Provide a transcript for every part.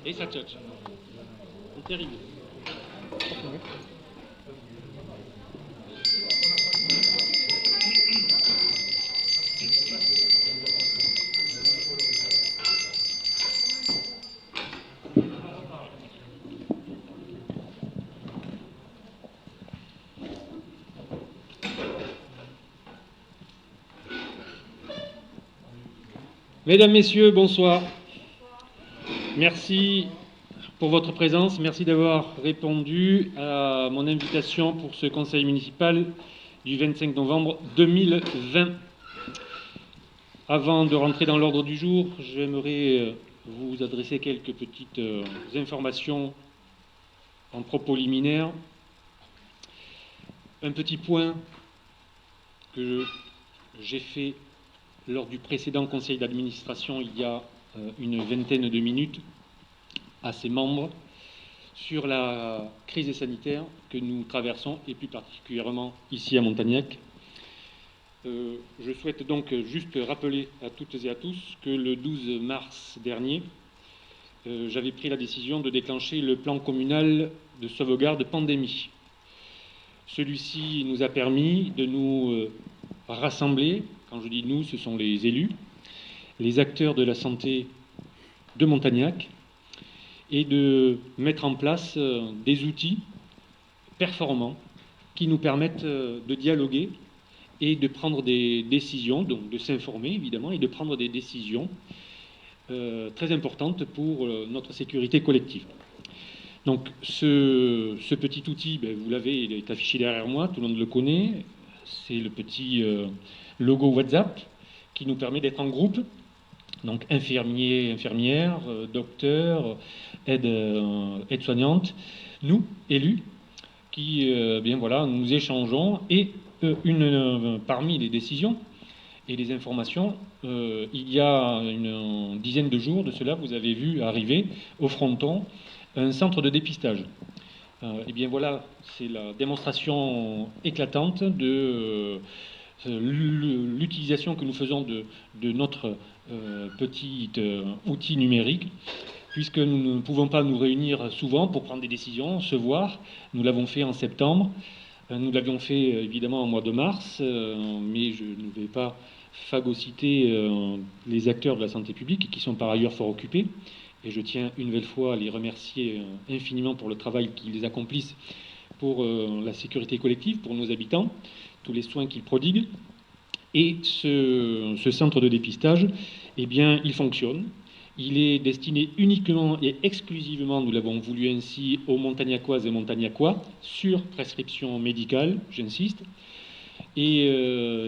Et ça tchatche. C'est terrible. Mesdames, Messieurs, bonsoir. Merci pour votre présence. Merci d'avoir répondu à mon invitation pour ce conseil municipal du 25 novembre 2020. Avant de rentrer dans l'ordre du jour, j'aimerais vous adresser quelques petites informations en propos liminaires. Un petit point que j'ai fait lors du précédent conseil d'administration il y a une vingtaine de minutes à ses membres sur la crise sanitaire que nous traversons et plus particulièrement ici à Montagnac. Je souhaite donc juste rappeler à toutes et à tous que le 12 mars dernier, j'avais pris la décision de déclencher le plan communal de sauvegarde pandémie. Celui-ci nous a permis de nous rassembler. Quand je dis nous, ce sont les élus, les acteurs de la santé de Montagnac, et de mettre en place des outils performants qui nous permettent de dialoguer et de prendre des décisions, donc de s'informer évidemment, et de prendre des décisions très importantes pour notre sécurité collective. Donc ce petit outil, vous l'avez, il est affiché derrière moi, tout le monde le connaît, c'est le petit logo WhatsApp qui nous permet d'être en groupe, donc infirmiers, infirmières, docteurs, aides-soignantes, nous, élus, qui nous échangeons et parmi les décisions et les informations, il y a une dizaine de jours de cela, vous avez vu arriver au fronton un centre de dépistage. C'est la démonstration éclatante de l'utilisation que nous faisons de notre petit outil numérique, puisque nous ne pouvons pas nous réunir souvent pour prendre des décisions, se voir. Nous l'avons fait en septembre, nous l'avions fait évidemment en mois de mars, mais je ne vais pas phagocyter les acteurs de la santé publique qui sont par ailleurs fort occupés. Et je tiens une nouvelle fois à les remercier infiniment pour le travail qu'ils accomplissent pour la sécurité collective, pour nos habitants, tous les soins qu'ils prodiguent. Et ce centre de dépistage, il fonctionne. Il est destiné uniquement et exclusivement, nous l'avons voulu ainsi, aux Montagnacoises et Montagnacois, sur prescription médicale, j'insiste. Et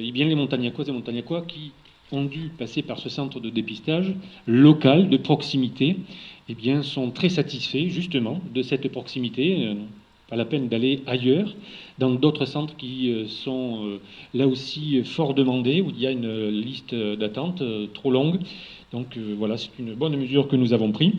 les Montagnacoises et Montagnacois qui ont dû passer par ce centre de dépistage local, de proximité, sont très satisfaits justement de cette proximité. Pas la peine d'aller ailleurs, dans d'autres centres qui sont là aussi fort demandés, où il y a une liste d'attente trop longue. Donc c'est une bonne mesure que nous avons prise.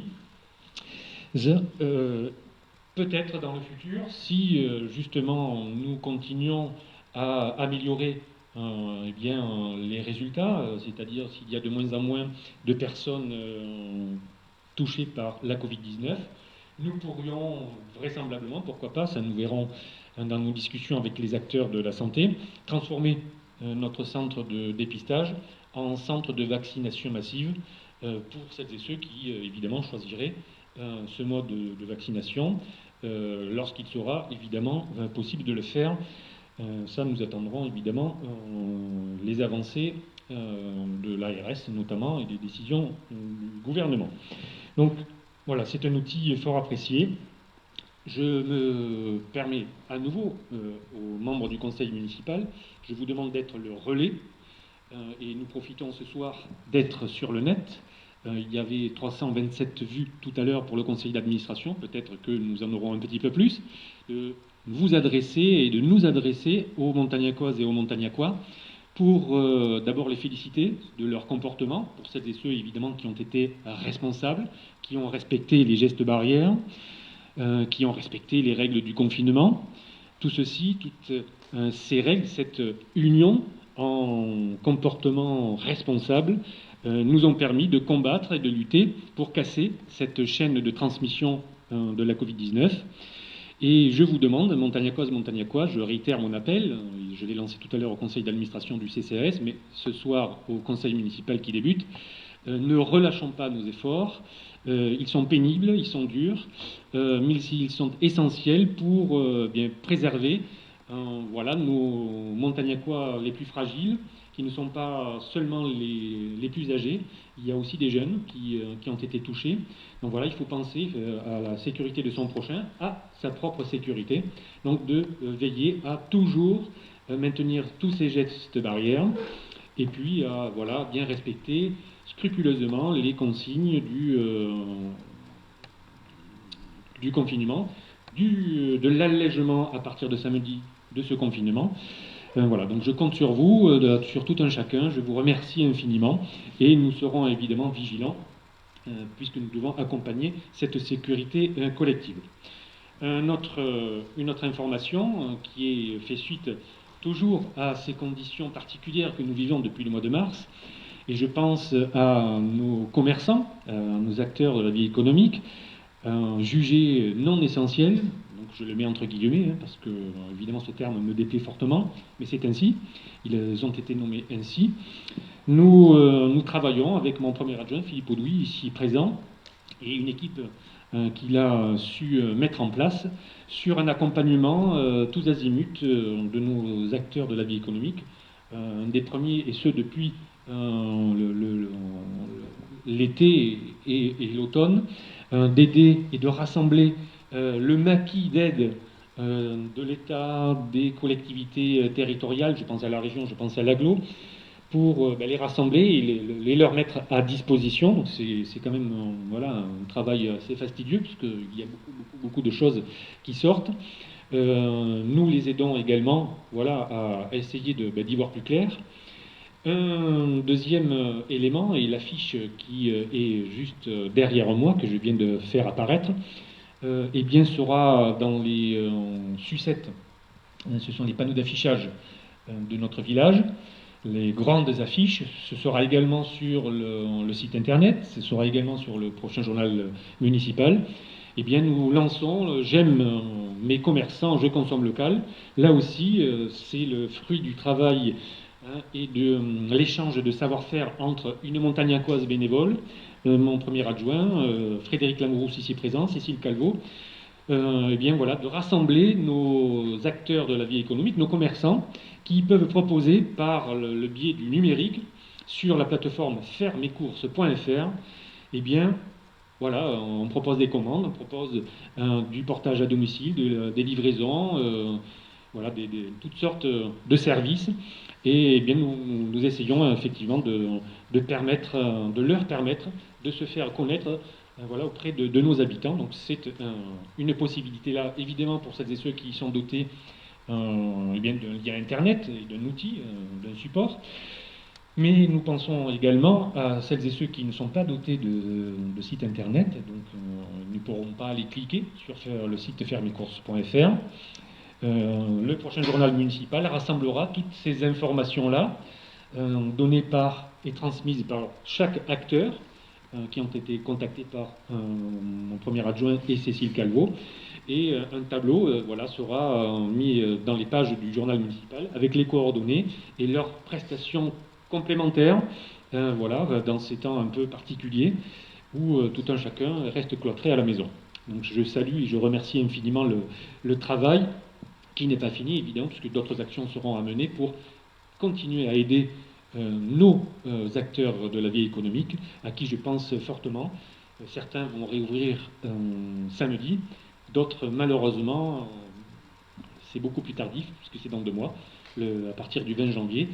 Peut-être dans le futur, si justement nous continuons à améliorer les résultats, c'est-à-dire s'il y a de moins en moins de personnes touchées par la Covid-19, nous pourrions vraisemblablement, pourquoi pas, ça nous verrons dans nos discussions avec les acteurs de la santé, transformer notre centre de dépistage en centre de vaccination massive pour celles et ceux qui, évidemment, choisiraient ce mode de vaccination lorsqu'il sera, évidemment, possible de le faire. Ça, nous attendrons, évidemment, les avancées de l'ARS, notamment, et des décisions du gouvernement. Donc, voilà, c'est un outil fort apprécié. Je me permets à nouveau, aux membres du conseil municipal, je vous demande d'être le relais, et nous profitons ce soir d'être sur le net. Il y avait 327 vues tout à l'heure pour le conseil d'administration, peut-être que nous en aurons un petit peu plus, de vous adresser et de nous adresser aux Montagnacoises et aux Montagnacois pour d'abord les féliciter de leur comportement, pour celles et ceux évidemment qui ont été responsables, qui ont respecté les gestes barrières, qui ont respecté les règles du confinement. Tout ceci, toutes ces règles, cette union en comportement responsable nous ont permis de combattre et de lutter pour casser cette chaîne de transmission de la Covid-19. Et je vous demande, Montagnacoises, Montagnacois, je réitère mon appel, je l'ai lancé tout à l'heure au conseil d'administration du CCAS, mais ce soir au conseil municipal qui débute, ne relâchons pas nos efforts. Ils sont pénibles, ils sont durs, mais ils sont essentiels pour bien préserver voilà, nos Montagnacois les plus fragiles, qui ne sont pas seulement les plus âgés, il y a aussi des jeunes qui ont été touchés. Donc voilà, il faut penser à la sécurité de son prochain, à sa propre sécurité, donc de veiller à toujours maintenir tous ces gestes barrières, et puis à voilà, bien respecter scrupuleusement les consignes du confinement, de l'allègement à partir de samedi de ce confinement. Voilà, donc je compte sur vous, sur tout un chacun, je vous remercie infiniment et nous serons évidemment vigilants puisque nous devons accompagner cette sécurité collective. Une autre information qui est fait suite toujours à ces conditions particulières que nous vivons depuis le mois de mars, et je pense à nos commerçants, à nos acteurs de la vie économique, jugés non essentiels, donc je le mets entre guillemets, parce que évidemment ce terme me déplaît fortement, mais c'est ainsi, ils ont été nommés ainsi. Nous travaillons avec mon premier adjoint, Philippe Audouy, ici présent, et une équipe qu'il a su mettre en place sur un accompagnement tous azimuts de nos acteurs de la vie économique, un des premiers, et ce depuis l'été et l'automne, d'aider et de rassembler le maquis d'aide de l'État, des collectivités territoriales, je pense à la région, je pense à l'agglo, pour les rassembler et les leur mettre à disposition. Donc c'est quand même voilà, un travail assez fastidieux, puisqu'il y a beaucoup de choses qui sortent. Nous les aidons également voilà, à essayer d'y voir plus clair. Un deuxième élément, et l'affiche qui est juste derrière moi, que je viens de faire apparaître, eh bien sera dans les sucettes. Ce sont les panneaux d'affichage de notre village, les grandes affiches. Ce sera également sur le site internet, ce sera également sur le prochain journal municipal. Eh bien, nous lançons J'aime mes commerçants, je consomme local. Là aussi, c'est le fruit du travail et de l'échange de savoir-faire entre une Montagnacoise bénévole, mon premier adjoint, Frédéric Lamourousse ici présent, Cécile Calvo, eh bien voilà, de rassembler nos acteurs de la vie économique, nos commerçants, qui peuvent proposer par le biais du numérique sur la plateforme fairemecourses.fr, eh bien voilà, on propose des commandes, on propose du portage à domicile, des livraisons, voilà, toutes sortes de services. Et eh bien, nous essayons effectivement de leur permettre de se faire connaître voilà, auprès de nos habitants. Donc c'est une possibilité là, évidemment, pour celles et ceux qui sont dotés eh bien, d'un lien Internet et d'un outil, d'un support. Mais nous pensons également à celles et ceux qui ne sont pas dotés de site Internet, donc ils ne pourront pas aller cliquer sur le site fairemecourses.fr. Le prochain journal municipal rassemblera toutes ces informations-là, données par et transmises par chaque acteur, qui ont été contactés par mon premier adjoint et Cécile Calvo. Et un tableau voilà, sera mis dans les pages du journal municipal avec les coordonnées et leurs prestations complémentaires voilà, dans ces temps un peu particuliers où tout un chacun reste cloîtré à la maison. Donc je salue et je remercie infiniment le travail qui n'est pas fini, évidemment, puisque d'autres actions seront à mener pour continuer à aider nos acteurs de la vie économique, à qui je pense fortement. Certains vont réouvrir samedi, d'autres, malheureusement, c'est beaucoup plus tardif, puisque c'est dans 2 mois, à partir du 20 janvier.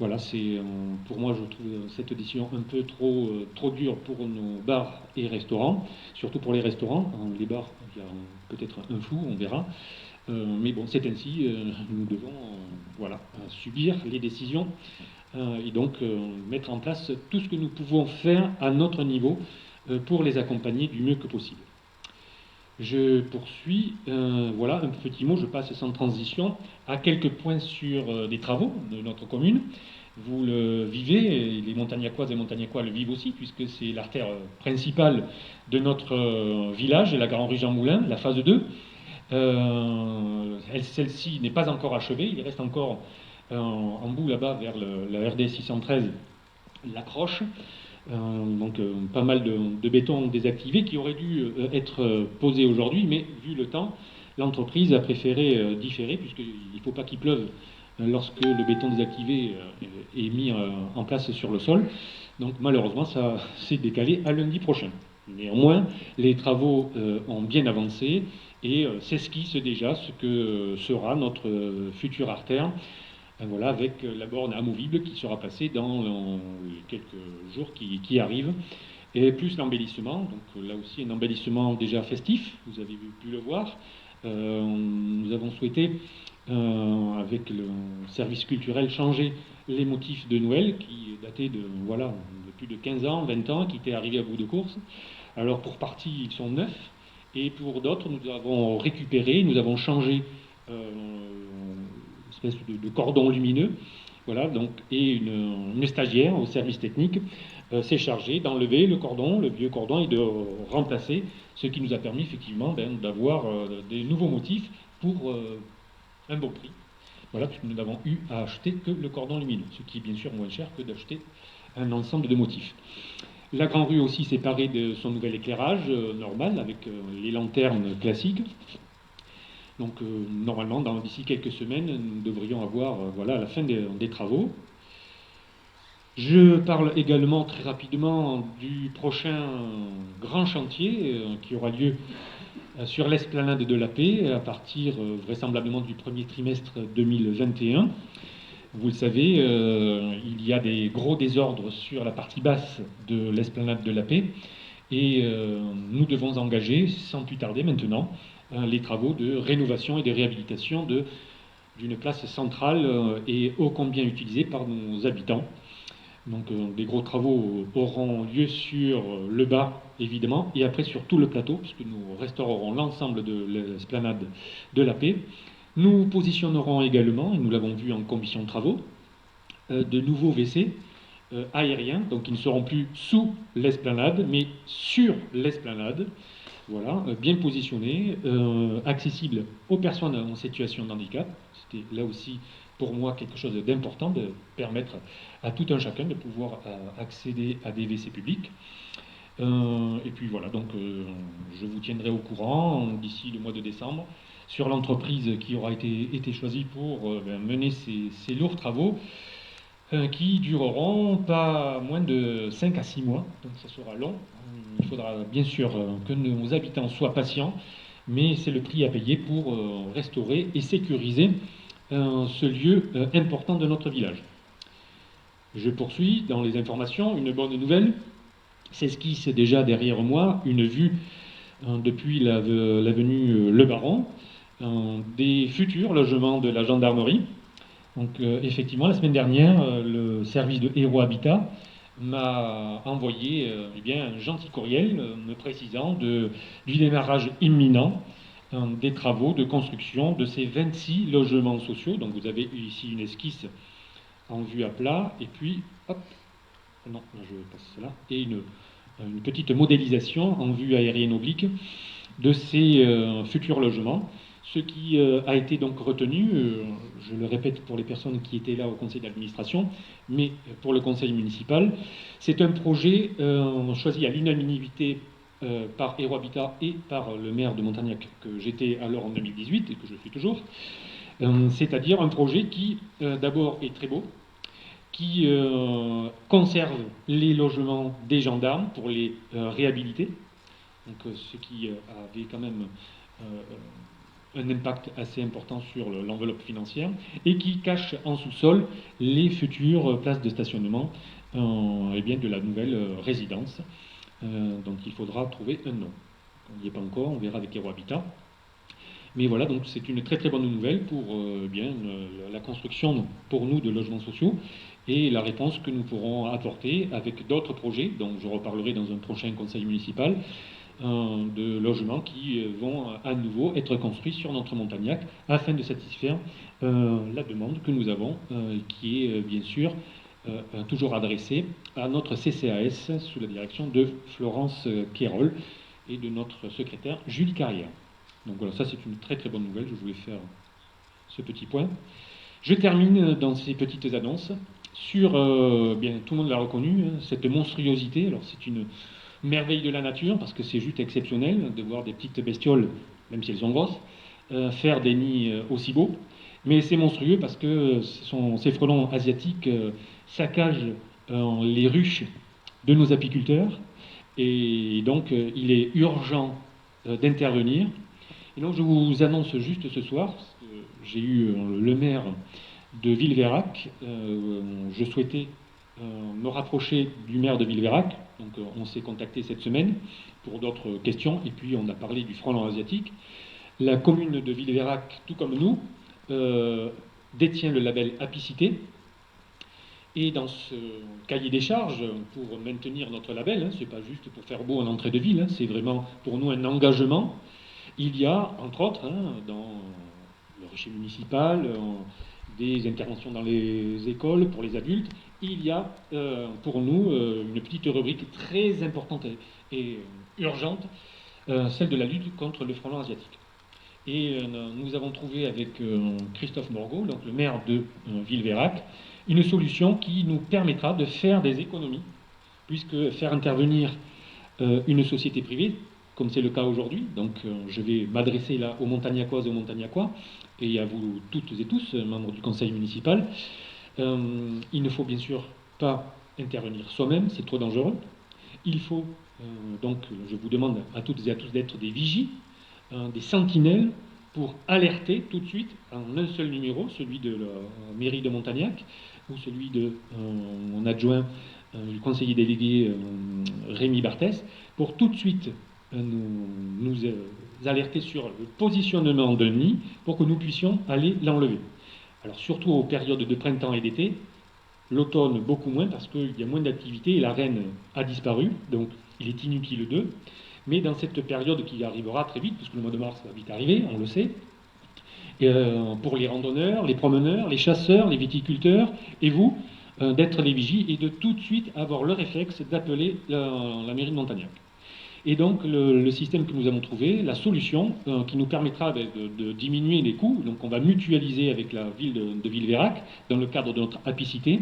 Voilà, c'est pour moi, je trouve cette décision un peu trop dure pour nos bars et restaurants, surtout pour les restaurants. Les bars, il y a peut-être un flou, on verra. Mais bon, c'est ainsi, nous devons voilà, subir les décisions et donc mettre en place tout ce que nous pouvons faire à notre niveau pour les accompagner du mieux que possible. Je poursuis, voilà, un petit mot, je passe sans transition à quelques points sur des travaux de notre commune. vous le vivez, et les Montagnacoises et Montagnacois le vivent aussi, puisque c'est l'artère principale de notre village, la Grand Rue Jean Moulin, la phase 2. Celle-ci n'est pas encore achevée, il reste encore en bout là-bas vers la RD 613 l'accroche. Pas mal de béton désactivé qui aurait dû être posé aujourd'hui, mais vu le temps, l'entreprise a préféré différer, puisqu'il ne faut pas qu'il pleuve lorsque le béton désactivé est mis en place sur le sol. Donc malheureusement, ça s'est décalé à lundi prochain. Néanmoins, les travaux ont bien avancé et s'esquisse déjà ce que sera notre future artère. Voilà, avec la borne amovible qui sera passée dans quelques jours qui arrivent. Et plus l'embellissement, donc là aussi un embellissement déjà festif, vous avez pu le voir. Nous avons souhaité, avec le service culturel, changer les motifs de Noël qui dataient de plus de 15 ans, 20 ans, qui étaient arrivés à bout de course. Alors pour partie, ils sont neufs, et pour d'autres, nous avons récupéré, nous avons changé espèce de cordon lumineux, voilà, donc, et une stagiaire au service technique s'est chargée d'enlever le cordon, le vieux cordon, et de remplacer, ce qui nous a permis effectivement d'avoir des nouveaux motifs pour un bon prix. Voilà, puisque nous n'avons eu à acheter que le cordon lumineux, ce qui est bien sûr moins cher que d'acheter un ensemble de motifs. La Grand Rue aussi séparée de son nouvel éclairage normal, avec les lanternes classiques. Donc normalement, d'ici quelques semaines, nous devrions avoir la fin des travaux. Je parle également très rapidement du prochain grand chantier qui aura lieu sur l'esplanade de la Paix à partir vraisemblablement du premier trimestre 2021. Vous le savez, il y a des gros désordres sur la partie basse de l'esplanade de la Paix et nous devons engager sans plus tarder maintenant les travaux de rénovation et de réhabilitation d'une place centrale et ô combien utilisée par nos habitants. Donc des gros travaux auront lieu sur le bas, évidemment, et après sur tout le plateau, puisque nous restaurerons l'ensemble de l'esplanade de la Paix. Nous positionnerons également, et nous l'avons vu en commission de travaux, de nouveaux WC aériens, donc ils ne seront plus sous l'esplanade, mais sur l'esplanade. Voilà, bien positionnés, accessibles aux personnes en situation de handicap. C'était là aussi pour moi quelque chose d'important, de permettre à tout un chacun de pouvoir accéder à des WC publics. Et puis voilà, donc je vous tiendrai au courant d'ici le mois de décembre sur l'entreprise qui aura été choisie pour mener ces lourds travaux qui dureront pas moins de 5 à 6 mois, donc ça sera long. Il faudra bien sûr que nos habitants soient patients, mais c'est le prix à payer pour restaurer et sécuriser ce lieu important de notre village. Je poursuis dans les informations. Une bonne nouvelle, c'est ce qui est déjà derrière moi, une vue depuis l'avenue Le Baron, des futurs logements de la gendarmerie. Donc effectivement, la semaine dernière, le service de Héros Habitat m'a envoyé un gentil courriel me précisant du démarrage imminent des travaux de construction de ces 26 logements sociaux. Donc vous avez ici une esquisse en vue à plat, et puis, hop, non, je passe cela, et une petite modélisation en vue aérienne oblique de ces futurs logements. Ce qui a été donc retenu, je le répète pour les personnes qui étaient là au conseil d'administration, mais pour le conseil municipal, c'est un projet choisi à l'unanimité par Héros Habitat et par le maire de Montagnac, que j'étais alors en 2018 et que je suis toujours. C'est-à-dire un projet qui, d'abord, est très beau, qui conserve les logements des gendarmes pour les réhabiliter, donc ce qui avait quand même un impact assez important sur l'enveloppe financière, et qui cache en sous-sol les futures places de stationnement de la nouvelle résidence. Donc il faudra trouver un nom. On n'y est pas encore, on verra avec Héros Habitat. Mais voilà, donc c'est une très très bonne nouvelle pour la construction pour nous de logements sociaux et la réponse que nous pourrons apporter avec d'autres projets, dont je reparlerai dans un prochain conseil municipal, de logements qui vont à nouveau être construits sur notre Montagnac afin de satisfaire la demande que nous avons, qui est bien sûr toujours adressé à notre CCAS sous la direction de Florence Quérol et de notre secrétaire Julie Carrière. Donc voilà, ça c'est une très très bonne nouvelle, je voulais faire ce petit point. Je termine dans ces petites annonces sur, bien tout le monde l'a reconnu, cette monstruosité. Alors c'est une merveille de la nature parce que c'est juste exceptionnel de voir des petites bestioles, même si elles sont grosses, faire des nids aussi beaux. Mais c'est monstrueux parce que ces frelons asiatiques saccagent les ruches de nos apiculteurs et donc il est urgent d'intervenir. Et donc je vous annonce juste ce soir, j'ai eu le maire de Villeveyrac, je souhaitais me rapprocher du maire de Villeveyrac, donc on s'est contacté cette semaine pour d'autres questions, et puis on a parlé du frelon asiatique. La commune de Villeveyrac, tout comme nous, détient le label Apicité, et dans ce cahier des charges, pour maintenir notre label, c'est pas juste pour faire beau en entrée de ville, c'est vraiment pour nous un engagement. Il y a, entre autres, dans le rucher municipal, des interventions dans les écoles pour les adultes, il y a pour nous une petite rubrique très importante et urgente, celle de la lutte contre le frelon asiatique. Et nous avons trouvé avec Christophe Morgot, donc le maire de Villeveyrac, une solution qui nous permettra de faire des économies, puisque faire intervenir une société privée, comme c'est le cas aujourd'hui, donc je vais m'adresser là aux Montagnacoises et aux Montagnacois, et à vous toutes et tous, membres du conseil municipal. Il ne faut bien sûr pas intervenir soi-même, c'est trop dangereux. Il faut donc, je vous demande à toutes et à tous d'être des vigies, des sentinelles, pour alerter tout de suite en un seul numéro, celui de la mairie de Montagnac, ou celui de mon adjoint, du conseiller délégué Rémi Barthès, pour tout de suite nous alerter sur le positionnement d'un nid pour que nous puissions aller l'enlever. Alors surtout aux périodes de printemps et d'été, l'automne beaucoup moins parce qu'il y a moins d'activité et la reine a disparu, donc il est inutile d'eux. Mais dans cette période qui arrivera très vite, puisque le mois de mars va vite arriver, on le sait, pour les randonneurs, les promeneurs, les chasseurs, les viticulteurs, et vous, d'être les vigies et de tout de suite avoir le réflexe d'appeler la mairie de Montagnac. Et donc le système que nous avons trouvé, la solution qui nous permettra de diminuer les coûts, donc on va mutualiser avec la ville de Villeveyrac dans le cadre de notre apicité,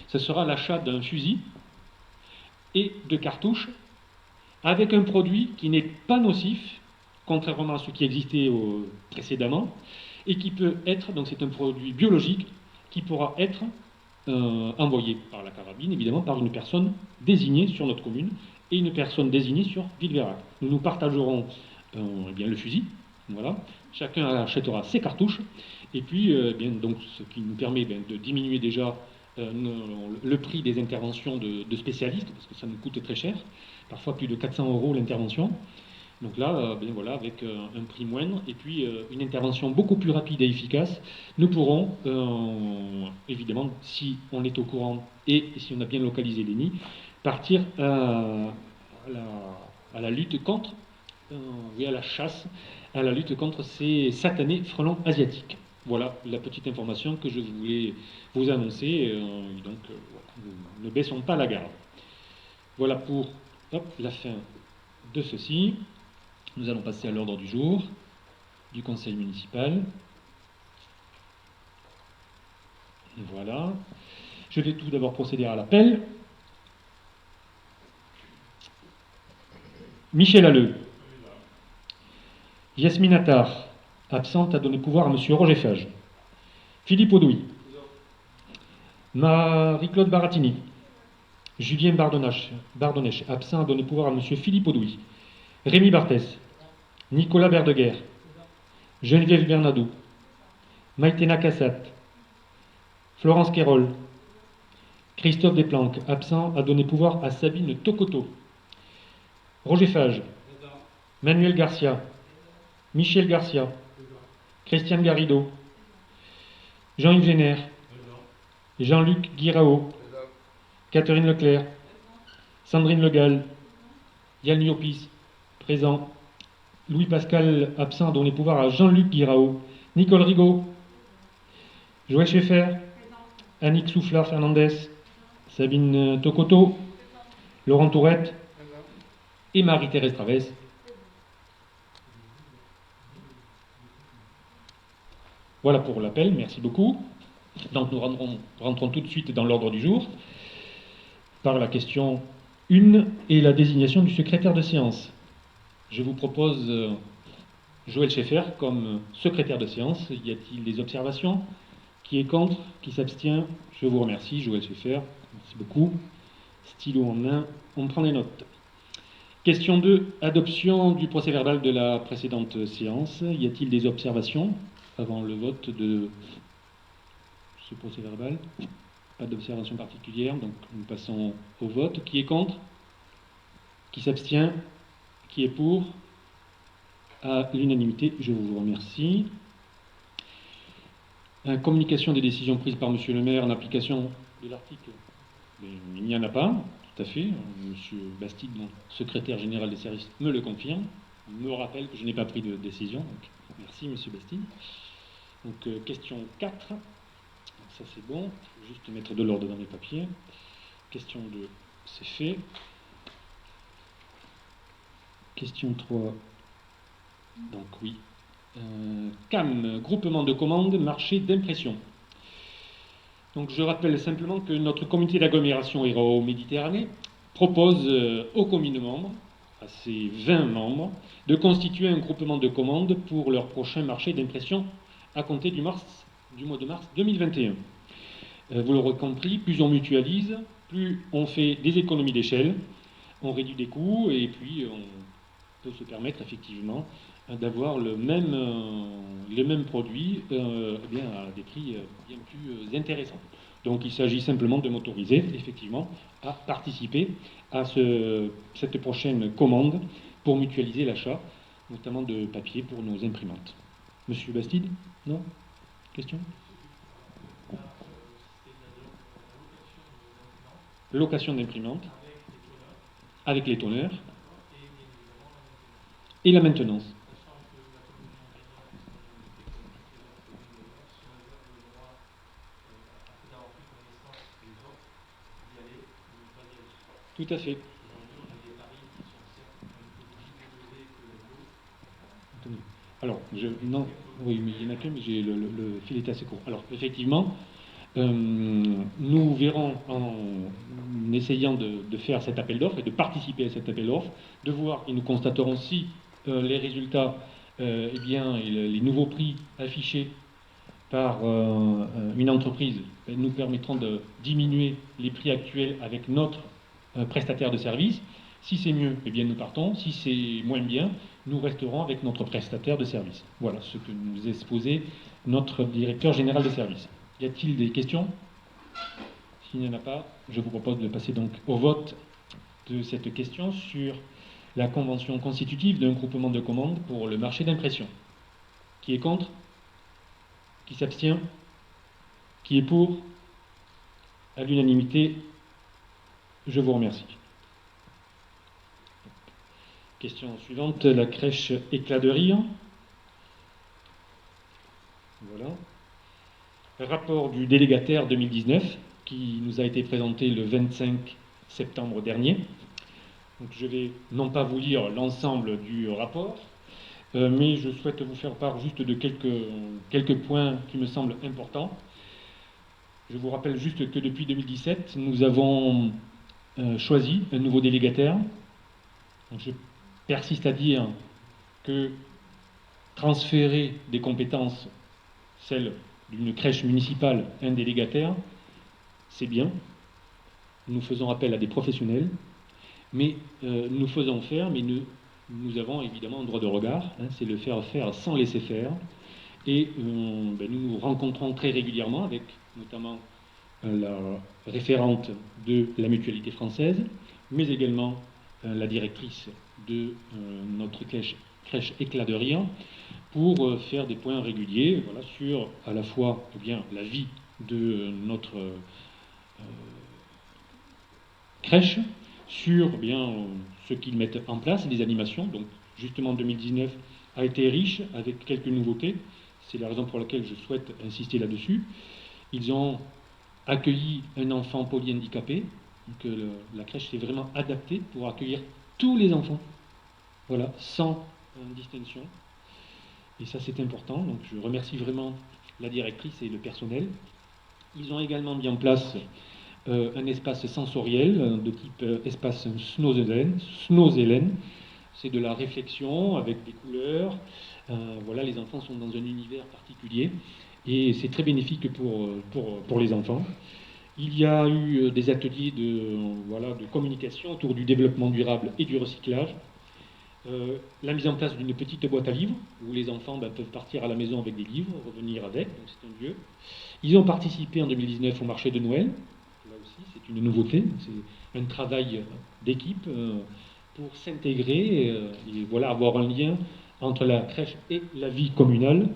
ce sera l'achat d'un fusil et de cartouches avec un produit qui n'est pas nocif, contrairement à ce qui existait précédemment, et qui peut être, donc c'est un produit biologique, qui pourra être envoyé par la carabine, évidemment, par une personne désignée sur notre commune, et une personne désignée sur Villeveyrac. Nous partagerons eh bien, le fusil, voilà. Chacun achètera ses cartouches, et puis bien, donc, ce qui nous permet de diminuer déjà le prix des interventions de spécialistes, parce que ça nous coûte très cher, parfois plus de 400 € l'intervention. Donc là, bien voilà, avec un prix moindre et puis une intervention beaucoup plus rapide et efficace, nous pourrons, évidemment, si on est au courant et si on a bien localisé les nids, partir à la lutte contre, à la chasse, à la lutte contre ces satanés frelons asiatiques. Voilà la petite information que je voulais vous annoncer. Donc, nous ne baissons pas la garde. Voilà pour la fin de ceci. Nous allons passer à l'ordre du jour du conseil municipal. Voilà. Je vais tout d'abord procéder à l'appel. Michel Halleux. Yasmine Attard, absente, a donné pouvoir à M. Roger Fage. Philippe Audouy. Marie-Claude Baratini. Julien Bardonnèche, absent, a donné pouvoir à M. Philippe Audouy. Rémi Barthès. Nicolas Verdeguer. Geneviève Bernadou. Maïtena Kassat. Florence Quérol. Christophe Desplanques, absent, a donné pouvoir à Sabine Tokoto. Roger Fage. Manuel Garcia. Michel Garcia. Christiane Garrido. Jean-Yves Génère. Jean-Luc Guirao. Catherine Leclerc. Sandrine Legal. Yann Llopis, présent. Louis-Pascal, absent, a donné pouvoir à Jean-Luc Guirao. Nicole Rigaud. Joël Schaeffer. Annick Soufflard Fernandez. Sabine Tokoto, Laurent Tourette et Marie-Thérèse Travès. Voilà pour l'appel, merci beaucoup. Donc nous rentrons tout de suite dans l'ordre du jour par la question 1 et la désignation du secrétaire de séance. Je vous propose Joël Schaeffer comme secrétaire de séance. Y a-t-il des observations? Qui est contre? Qui s'abstient? Je vous remercie, Joël Schaeffer. Merci beaucoup. Stylo en main, on prend les notes. Question 2, adoption du procès-verbal de la précédente séance. Y a-t-il des observations avant le vote de ce procès-verbal? Pas d'observation particulière, donc nous passons au vote. Qui est contre? Qui s'abstient? Qui est pour? À l'unanimité, je vous remercie. Communication des décisions prises par Monsieur le maire en application de l'article. Il n'y en a pas, tout à fait. Monsieur Bastide, mon secrétaire général des services, me le confirme. Me rappelle que je n'ai pas pris de décision. Donc, merci, Monsieur Bastide. Donc, question 4. Ça, c'est bon. Il faut juste mettre de l'ordre dans mes papiers. Question 2, c'est fait. Question 3. Donc, oui. CAM, groupement de commandes, marché d'impression. Donc je rappelle simplement que notre comité d'agglomération Hérault-Méditerranée propose aux communes membres, à ses 20 membres, de constituer un groupement de commandes pour leur prochain marché d'impression à compter du mois de mars 2021. Vous l'aurez compris, plus on mutualise, plus on fait des économies d'échelle, on réduit des coûts et puis on peut se permettre effectivement d'avoir les mêmes produits à des prix bien plus intéressants. Donc il s'agit simplement de m'autoriser effectivement à participer à cette prochaine commande pour mutualiser l'achat, notamment de papier pour nos imprimantes. Monsieur Bastide? Non? Question? Location d'imprimantes avec les tonneurs et la maintenance. Tout à fait. Alors, non, oui, mais il y en a qu'un, mais le fil est assez court. Alors, effectivement, nous verrons en essayant de faire cet appel d'offres et de participer à cet appel d'offres, de voir et nous constaterons si les résultats, les nouveaux prix affichés par une entreprise nous permettront de diminuer les prix actuels avec notre prestataire de service. Si c'est mieux, eh bien nous partons. Si c'est moins bien, nous resterons avec notre prestataire de service. Voilà ce que nous exposait notre directeur général de service. Y a-t-il des questions? S'il n'y en a pas, je vous propose de passer donc au vote de cette question sur la convention constitutive d'un groupement de commandes pour le marché d'impression. Qui est contre? Qui s'abstient? Qui est pour? À l'unanimité, je vous remercie. Question suivante, la crèche Éclat de rire. Voilà. Rapport du délégataire 2019 qui nous a été présenté le 25 septembre dernier. Donc je vais non pas vous lire l'ensemble du rapport, mais je souhaite vous faire part juste de quelques points qui me semblent importants. Je vous rappelle juste que depuis 2017, nous avons choisi un nouveau délégataire. Donc je persiste à dire que transférer des compétences, celles d'une crèche municipale, un délégataire, c'est bien. Nous faisons appel à des professionnels, mais nous faisons faire, mais nous avons évidemment un droit de regard, c'est le faire faire sans laisser faire. Et nous nous rencontrons très régulièrement avec notamment la référente de la mutualité française, mais également la directrice de notre crèche Éclat de rire, pour faire des points réguliers sur à la fois la vie de notre crèche, sur ce qu'ils mettent en place, les animations. Donc justement 2019 a été riche avec quelques nouveautés. C'est la raison pour laquelle je souhaite insister là-dessus. Ils ont accueilli un enfant polyhandicapé. Donc la crèche s'est vraiment adaptée pour accueillir tous les enfants, voilà, sans distinction. Et ça, c'est important. Donc je remercie vraiment la directrice et le personnel. Ils ont également mis en place un espace sensoriel de type espace Snozelen. C'est de la réflexion avec des couleurs. Voilà, les enfants sont dans un univers particulier et c'est très bénéfique pour les enfants. Il y a eu des ateliers de communication autour du développement durable et du recyclage. La mise en place d'une petite boîte à livres où les enfants peuvent partir à la maison avec des livres, revenir avec, donc c'est un lieu. Ils ont participé en 2019 au marché de Noël. Là aussi, c'est une nouveauté. C'est un travail d'équipe pour s'intégrer et voilà, avoir un lien entre la crèche et la vie communale.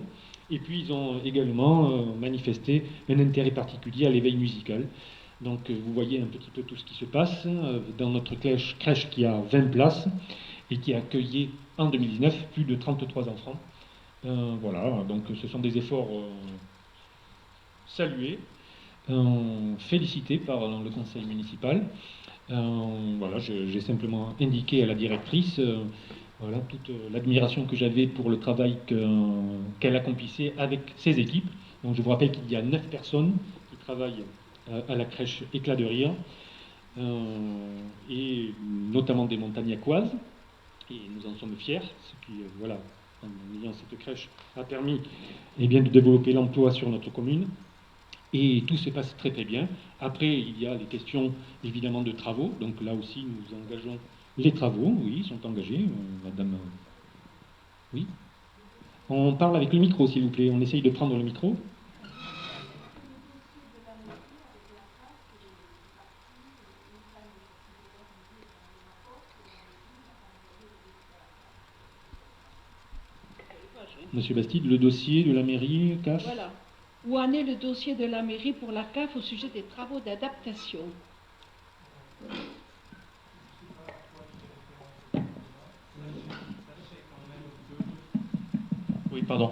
Et puis ils ont également manifesté un intérêt particulier à l'éveil musical. Donc vous voyez un petit peu tout ce qui se passe dans notre crèche qui a 20 places et qui a accueilli en 2019 plus de 33 enfants. Voilà, donc ce sont des efforts salués, félicités par le conseil municipal. Voilà, j'ai simplement indiqué à la directrice voilà, toute l'admiration que j'avais pour le travail qu'elle accomplissait avec ses équipes. Donc je vous rappelle qu'il y a 9 personnes qui travaillent à la crèche Éclat de Rire, et notamment des montagnacoises, et nous en sommes fiers, ce qui, voilà, en ayant cette crèche, a permis de développer l'emploi sur notre commune. Et tout se passe très très bien. Après, il y a les questions évidemment de travaux. Donc là aussi, nous engageons les travaux. Oui, ils sont engagés. Madame. Oui. On parle avec le micro, s'il vous plaît. On essaye de prendre le micro. Monsieur Bastide, le dossier de la mairie, CAF. Voilà. Où en est le dossier de la mairie pour la CAF au sujet des travaux d'adaptation? Oui, pardon.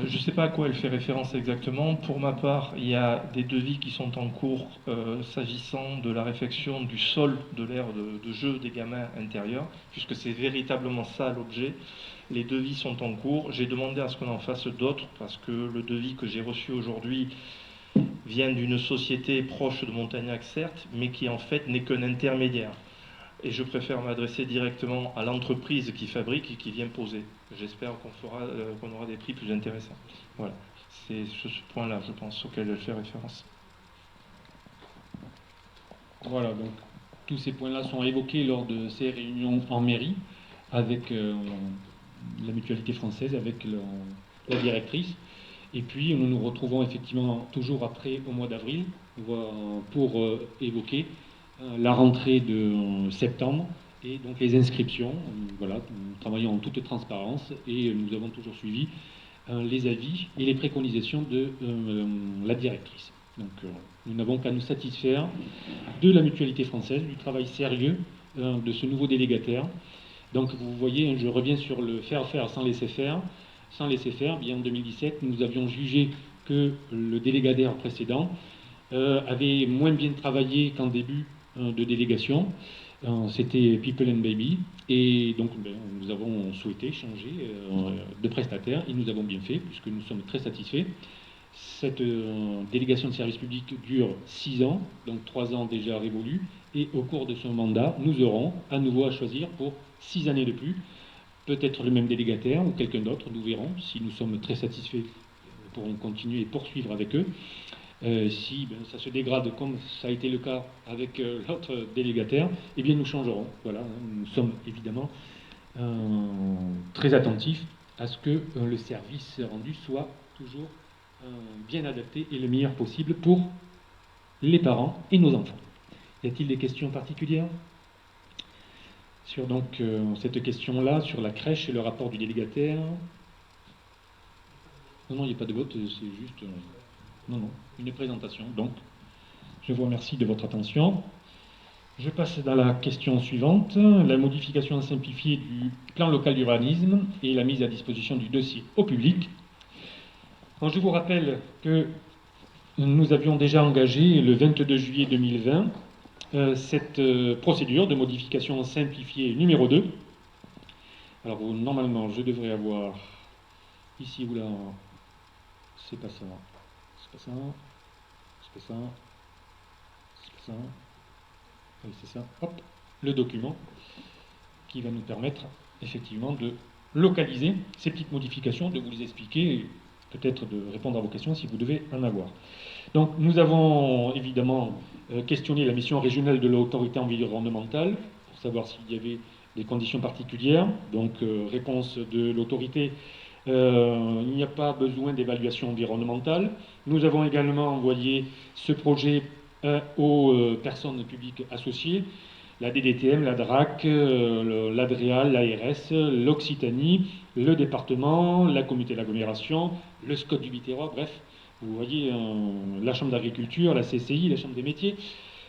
Je ne sais pas à quoi elle fait référence exactement. Pour ma part, il y a des devis qui sont en cours s'agissant de la réfection du sol de l'aire de jeu des gamins intérieurs, puisque c'est véritablement ça l'objet. Les devis sont en cours. J'ai demandé à ce qu'on en fasse d'autres, parce que le devis que j'ai reçu aujourd'hui vient d'une société proche de Montagnac, certes, mais qui en fait n'est qu'un intermédiaire. Et je préfère m'adresser directement à l'entreprise qui fabrique et qui vient poser. J'espère qu'on aura des prix plus intéressants. Voilà, c'est ce point-là, je pense, auquel elle fait référence. Voilà, donc tous ces points-là sont évoqués lors de ces réunions en mairie avec la mutualité française, avec la directrice. Et puis nous nous retrouvons effectivement toujours après, au mois d'avril, pour évoquer la rentrée de septembre et donc les inscriptions. Voilà, nous travaillons en toute transparence et nous avons toujours suivi les avis et les préconisations de la directrice. Donc nous n'avons qu'à nous satisfaire de la mutualité française, du travail sérieux de ce nouveau délégataire. Donc vous voyez, je reviens sur le faire sans laisser faire. Sans laisser faire, bien en 2017, nous avions jugé que le délégataire précédent avait moins bien travaillé qu'en début de délégation. C'était People and Baby. Et donc nous avons souhaité changer de prestataire et nous avons bien fait puisque nous sommes très satisfaits. Cette délégation de service public dure 6 ans, donc 3 ans déjà révolus. Et au cours de ce mandat, nous aurons à nouveau à choisir pour 6 années de plus. Peut-être le même délégataire ou quelqu'un d'autre, nous verrons. Si nous sommes très satisfaits, nous pourrons continuer et poursuivre avec eux. Si ça se dégrade comme ça a été le cas avec l'autre délégataire, eh bien nous changerons. Voilà, nous sommes évidemment très attentifs à ce que le service rendu soit toujours bien adapté et le meilleur possible pour les parents et nos enfants. Y a-t-il des questions particulières sur donc cette question-là, sur la crèche et le rapport du délégataire? Non, il n'y a pas de vote, c'est juste une présentation. Donc, je vous remercie de votre attention. Je passe dans la question suivante, la modification simplifiée du plan local d'urbanisme et la mise à disposition du dossier au public. Donc, je vous rappelle que nous avions déjà engagé le 22 juillet 2020 cette procédure de modification simplifiée numéro 2. Alors normalement je devrais avoir ici ou là, c'est pas ça, c'est pas ça, c'est pas ça, c'est pas ça, oui c'est ça, hop, le document qui va nous permettre effectivement de localiser ces petites modifications, de vous les expliquer et peut-être de répondre à vos questions si vous devez en avoir. Donc nous avons évidemment questionné la mission régionale de l'autorité environnementale pour savoir s'il y avait des conditions particulières. Donc réponse de l'autorité, il n'y a pas besoin d'évaluation environnementale. Nous avons également envoyé ce projet aux personnes publiques associées, la DDTM, la DRAC, l'ADREAL, l'ARS, l'Occitanie, le département, la communauté d'agglomération, le SCOT du Biterrois, bref, vous voyez la Chambre d'agriculture, la CCI, la Chambre des métiers.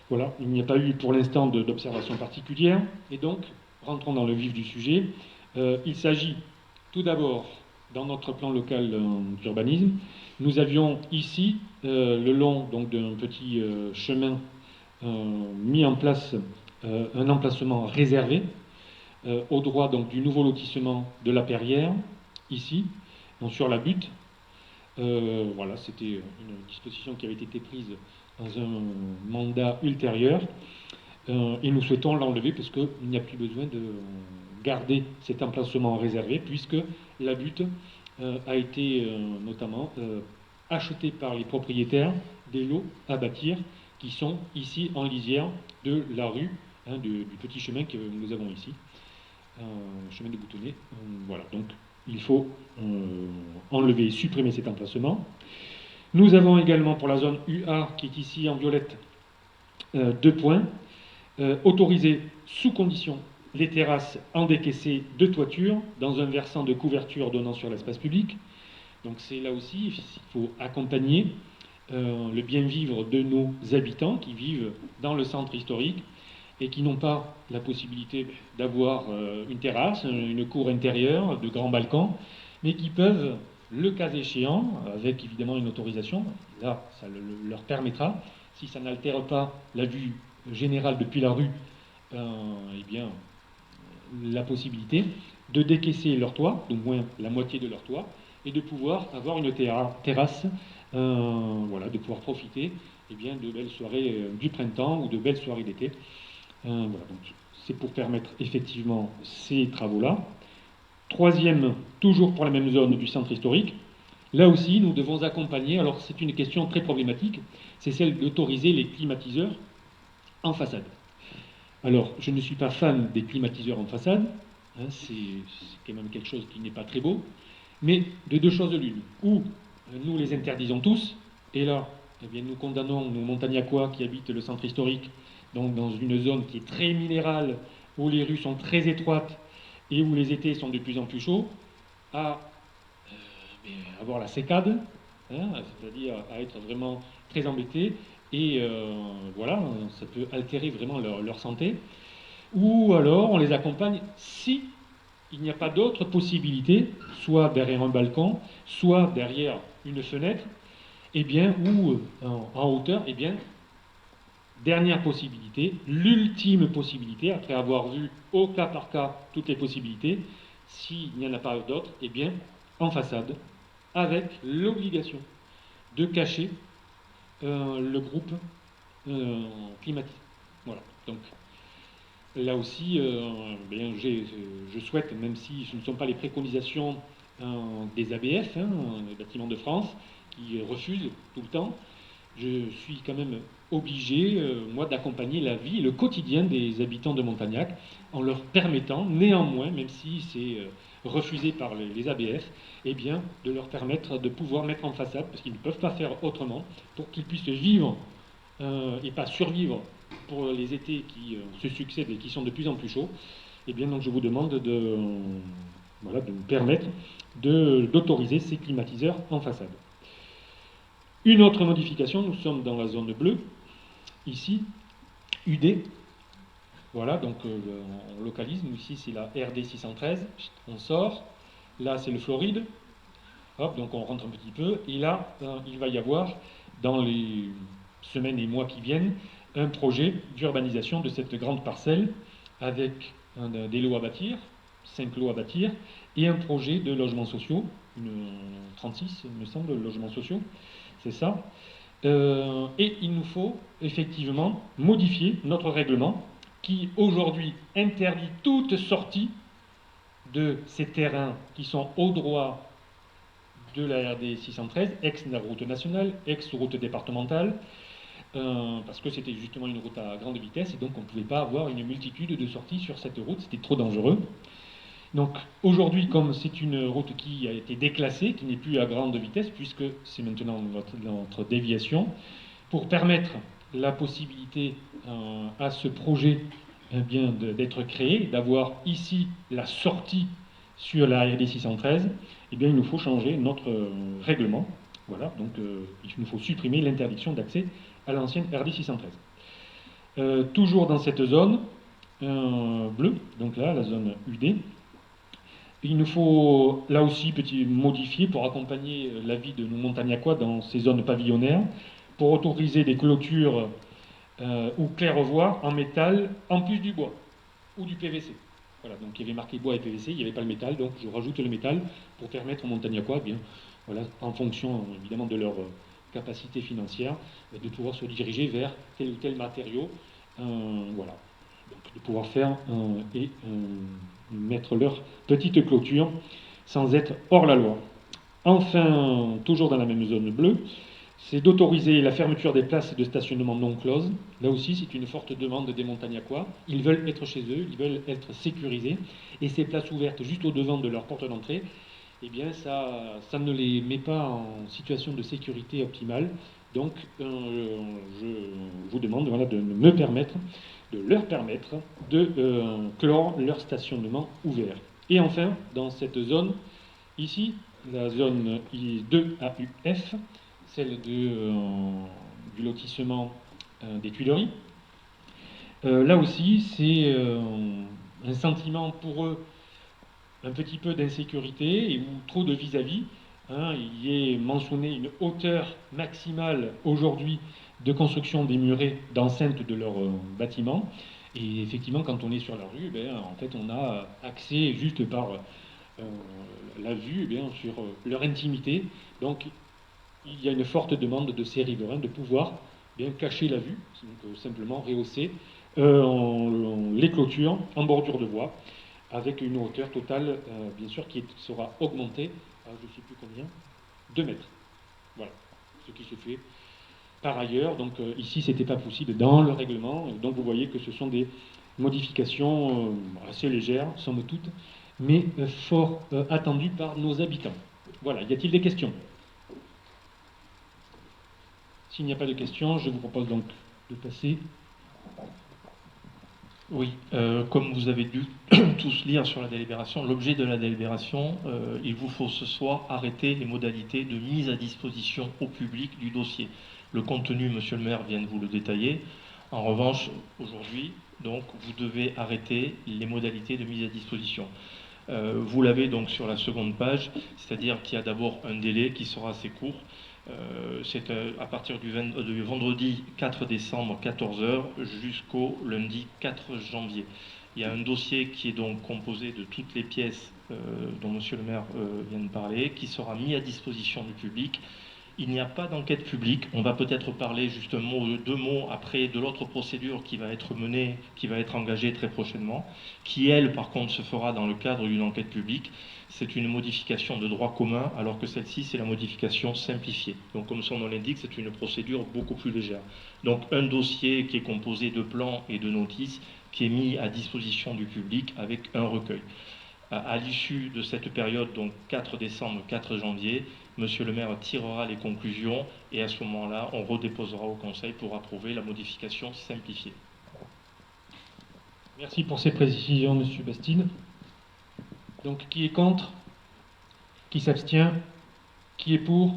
Voilà, il n'y a pas eu pour l'instant d'observation particulière. Et donc, rentrons dans le vif du sujet. Il s'agit tout d'abord, dans notre plan local d'urbanisme, nous avions ici, le long d'un petit chemin, mis en place un emplacement réservé au droit donc, du nouveau lotissement de la Perrière, ici, donc, sur la butte. Voilà, c'était une disposition qui avait été prise dans un mandat ultérieur et nous souhaitons l'enlever parce qu'il n'y a plus besoin de garder cet emplacement réservé puisque la butte a été notamment achetée par les propriétaires des lots à bâtir qui sont ici en lisière de la rue, du petit chemin que nous avons ici, chemin de Boutonnet. Voilà, donc il faut enlever et supprimer cet emplacement. Nous avons également pour la zone UA, qui est ici en violette, 2 points. Autoriser sous condition les terrasses en décaissé de toiture dans un versant de couverture donnant sur l'espace public. Donc c'est là aussi, il faut accompagner le bien-vivre de nos habitants qui vivent dans le centre historique et qui n'ont pas la possibilité d'avoir une terrasse, une cour intérieure, de grands balcons, mais qui peuvent, le cas échéant, avec évidemment une autorisation, là ça leur permettra, si ça n'altère pas la vue générale depuis la rue, eh bien, la possibilité de décaisser leur toit, d'au moins la moitié de leur toit, et de pouvoir avoir une terrasse, voilà, de pouvoir profiter eh bien, de belles soirées du printemps ou de belles soirées d'été. Voilà, donc c'est pour permettre effectivement ces travaux-là. Troisième, toujours pour la même zone du centre historique, là aussi nous devons accompagner, alors c'est une question très problématique, c'est celle d'autoriser les climatiseurs en façade. Alors je ne suis pas fan des climatiseurs en façade, c'est quand même quelque chose qui n'est pas très beau, mais de 2 choses l'une, ou nous les interdisons tous, et là eh bien, nous condamnons nos montagnacois qui habitent le centre historique, donc dans une zone qui est très minérale, où les rues sont très étroites et où les étés sont de plus en plus chauds, à avoir la sécade, c'est-à-dire à être vraiment très embêtés, et voilà, ça peut altérer vraiment leur santé. Ou alors on les accompagne si il n'y a pas d'autre possibilité, soit derrière un balcon, soit derrière une fenêtre, eh bien, ou en hauteur, eh bien, dernière possibilité, l'ultime possibilité, après avoir vu au cas par cas toutes les possibilités, s'il n'y en a pas d'autres, eh bien, en façade, avec l'obligation de cacher le groupe climatique. Voilà. Donc, là aussi, bien, je souhaite, même si ce ne sont pas les préconisations des ABF, les bâtiments de France, qui refusent tout le temps, je suis quand même obligé, moi, d'accompagner la vie, le quotidien des habitants de Montagnac, en leur permettant, néanmoins, même si c'est refusé par les ABF, eh bien, de leur permettre de pouvoir mettre en façade, parce qu'ils ne peuvent pas faire autrement, pour qu'ils puissent vivre et pas survivre pour les étés qui se succèdent et qui sont de plus en plus chauds. Eh bien, donc, je vous demande de me permettre d'autoriser ces climatiseurs en façade. Une autre modification, nous sommes dans la zone bleue, ici, UD. Voilà, donc on localise, nous ici c'est la RD 613, on sort, là c'est le Floride, Hop, donc on rentre un petit peu, et là, il va y avoir, dans les semaines et mois qui viennent, un projet d'urbanisation de cette grande parcelle, avec des lots à bâtir, 5 lots à bâtir, et un projet de logements sociaux, 36, il me semble, logements sociaux, c'est ça. Et il nous faut effectivement modifier notre règlement qui aujourd'hui interdit toute sortie de ces terrains qui sont au droit de la RD 613, ex-route nationale, ex-route départementale, parce que c'était justement une route à grande vitesse et donc on ne pouvait pas avoir une multitude de sorties sur cette route, c'était trop dangereux. Donc aujourd'hui, comme c'est une route qui a été déclassée, qui n'est plus à grande vitesse, puisque c'est maintenant notre déviation, pour permettre la possibilité à ce projet d'être créé, d'avoir ici la sortie sur la RD 613, eh bien, il nous faut changer notre règlement. Voilà, donc il nous faut supprimer l'interdiction d'accès à l'ancienne RD 613. Toujours dans cette zone bleue, donc là, la zone UD, il nous faut là aussi modifier pour accompagner la vie de nos montagnacquois dans ces zones pavillonnaires, pour autoriser des clôtures ou claire-voie en métal en plus du bois ou du PVC. Voilà, donc il y avait marqué bois et PVC, il n'y avait pas le métal, donc je rajoute le métal pour permettre aux montagnacquois, bien, voilà, en fonction évidemment de leur capacité financière, de pouvoir se diriger vers tel ou tel matériau, voilà, donc de pouvoir faire et mettre leur petite clôture sans être hors la loi. Enfin, toujours dans la même zone bleue, c'est d'autoriser la fermeture des places de stationnement non closes. Là aussi, c'est une forte demande des montagnacquois. Ils veulent être chez eux, ils veulent être sécurisés. Et ces places ouvertes juste au devant de leur porte d'entrée, eh bien, ça ne les met pas en situation de sécurité optimale. Donc, je vous demande voilà, de leur permettre de clore leur stationnement ouvert. Et enfin, dans cette zone, ici, la zone I2AUF, celle du lotissement des Tuileries. Là aussi, c'est un sentiment pour eux un petit peu d'insécurité ou trop de vis-à-vis. Il y est mentionné une hauteur maximale aujourd'hui de construction des murets d'enceinte de leur bâtiment. Et effectivement, quand on est sur la rue, en fait, on a accès juste par la vue sur leur intimité. Donc, il y a une forte demande de ces riverains de pouvoir bien cacher la vue, donc simplement rehausser les clôtures en bordure de voie, avec une hauteur totale, bien sûr, qui sera augmentée à je ne sais plus combien, 2 mètres. Voilà, ce qui se fait par ailleurs. Donc ici, ce n'était pas possible dans le règlement. Donc vous voyez que ce sont des modifications assez légères, somme toute, mais fort attendues par nos habitants. Voilà, y a-t-il des questions ? S'il n'y a pas de questions, je vous propose donc de passer. Oui, comme vous avez dû tous lire sur la délibération, l'objet de la délibération, il vous faut ce soir arrêter les modalités de mise à disposition au public du dossier. Le contenu, monsieur le maire vient de vous le détailler. En revanche, aujourd'hui, donc, vous devez arrêter les modalités de mise à disposition. Vous l'avez donc sur la seconde page, c'est-à-dire qu'il y a d'abord un délai qui sera assez court. C'est à partir du vendredi 4 décembre 14h jusqu'au lundi 4 janvier. Il y a un dossier qui est donc composé de toutes les pièces dont monsieur le maire vient de parler, qui sera mis à disposition du public. Il n'y a pas d'enquête publique. On va peut-être parler juste deux mots après de l'autre procédure qui va être menée, qui va être engagée très prochainement, qui elle par contre se fera dans le cadre d'une enquête publique. C'est une modification de droit commun, alors que celle-ci c'est la modification simplifiée. Donc comme son nom l'indique, c'est une procédure beaucoup plus légère. Donc un dossier qui est composé de plans et de notices qui est mis à disposition du public avec un recueil. À l'issue de cette période, donc 4 décembre, 4 janvier, monsieur le maire tirera les conclusions et à ce moment-là, on redéposera au Conseil pour approuver la modification simplifiée. Merci pour ces précisions, monsieur Bastide. Donc, qui est contre ? Qui s'abstient ? Qui est pour ?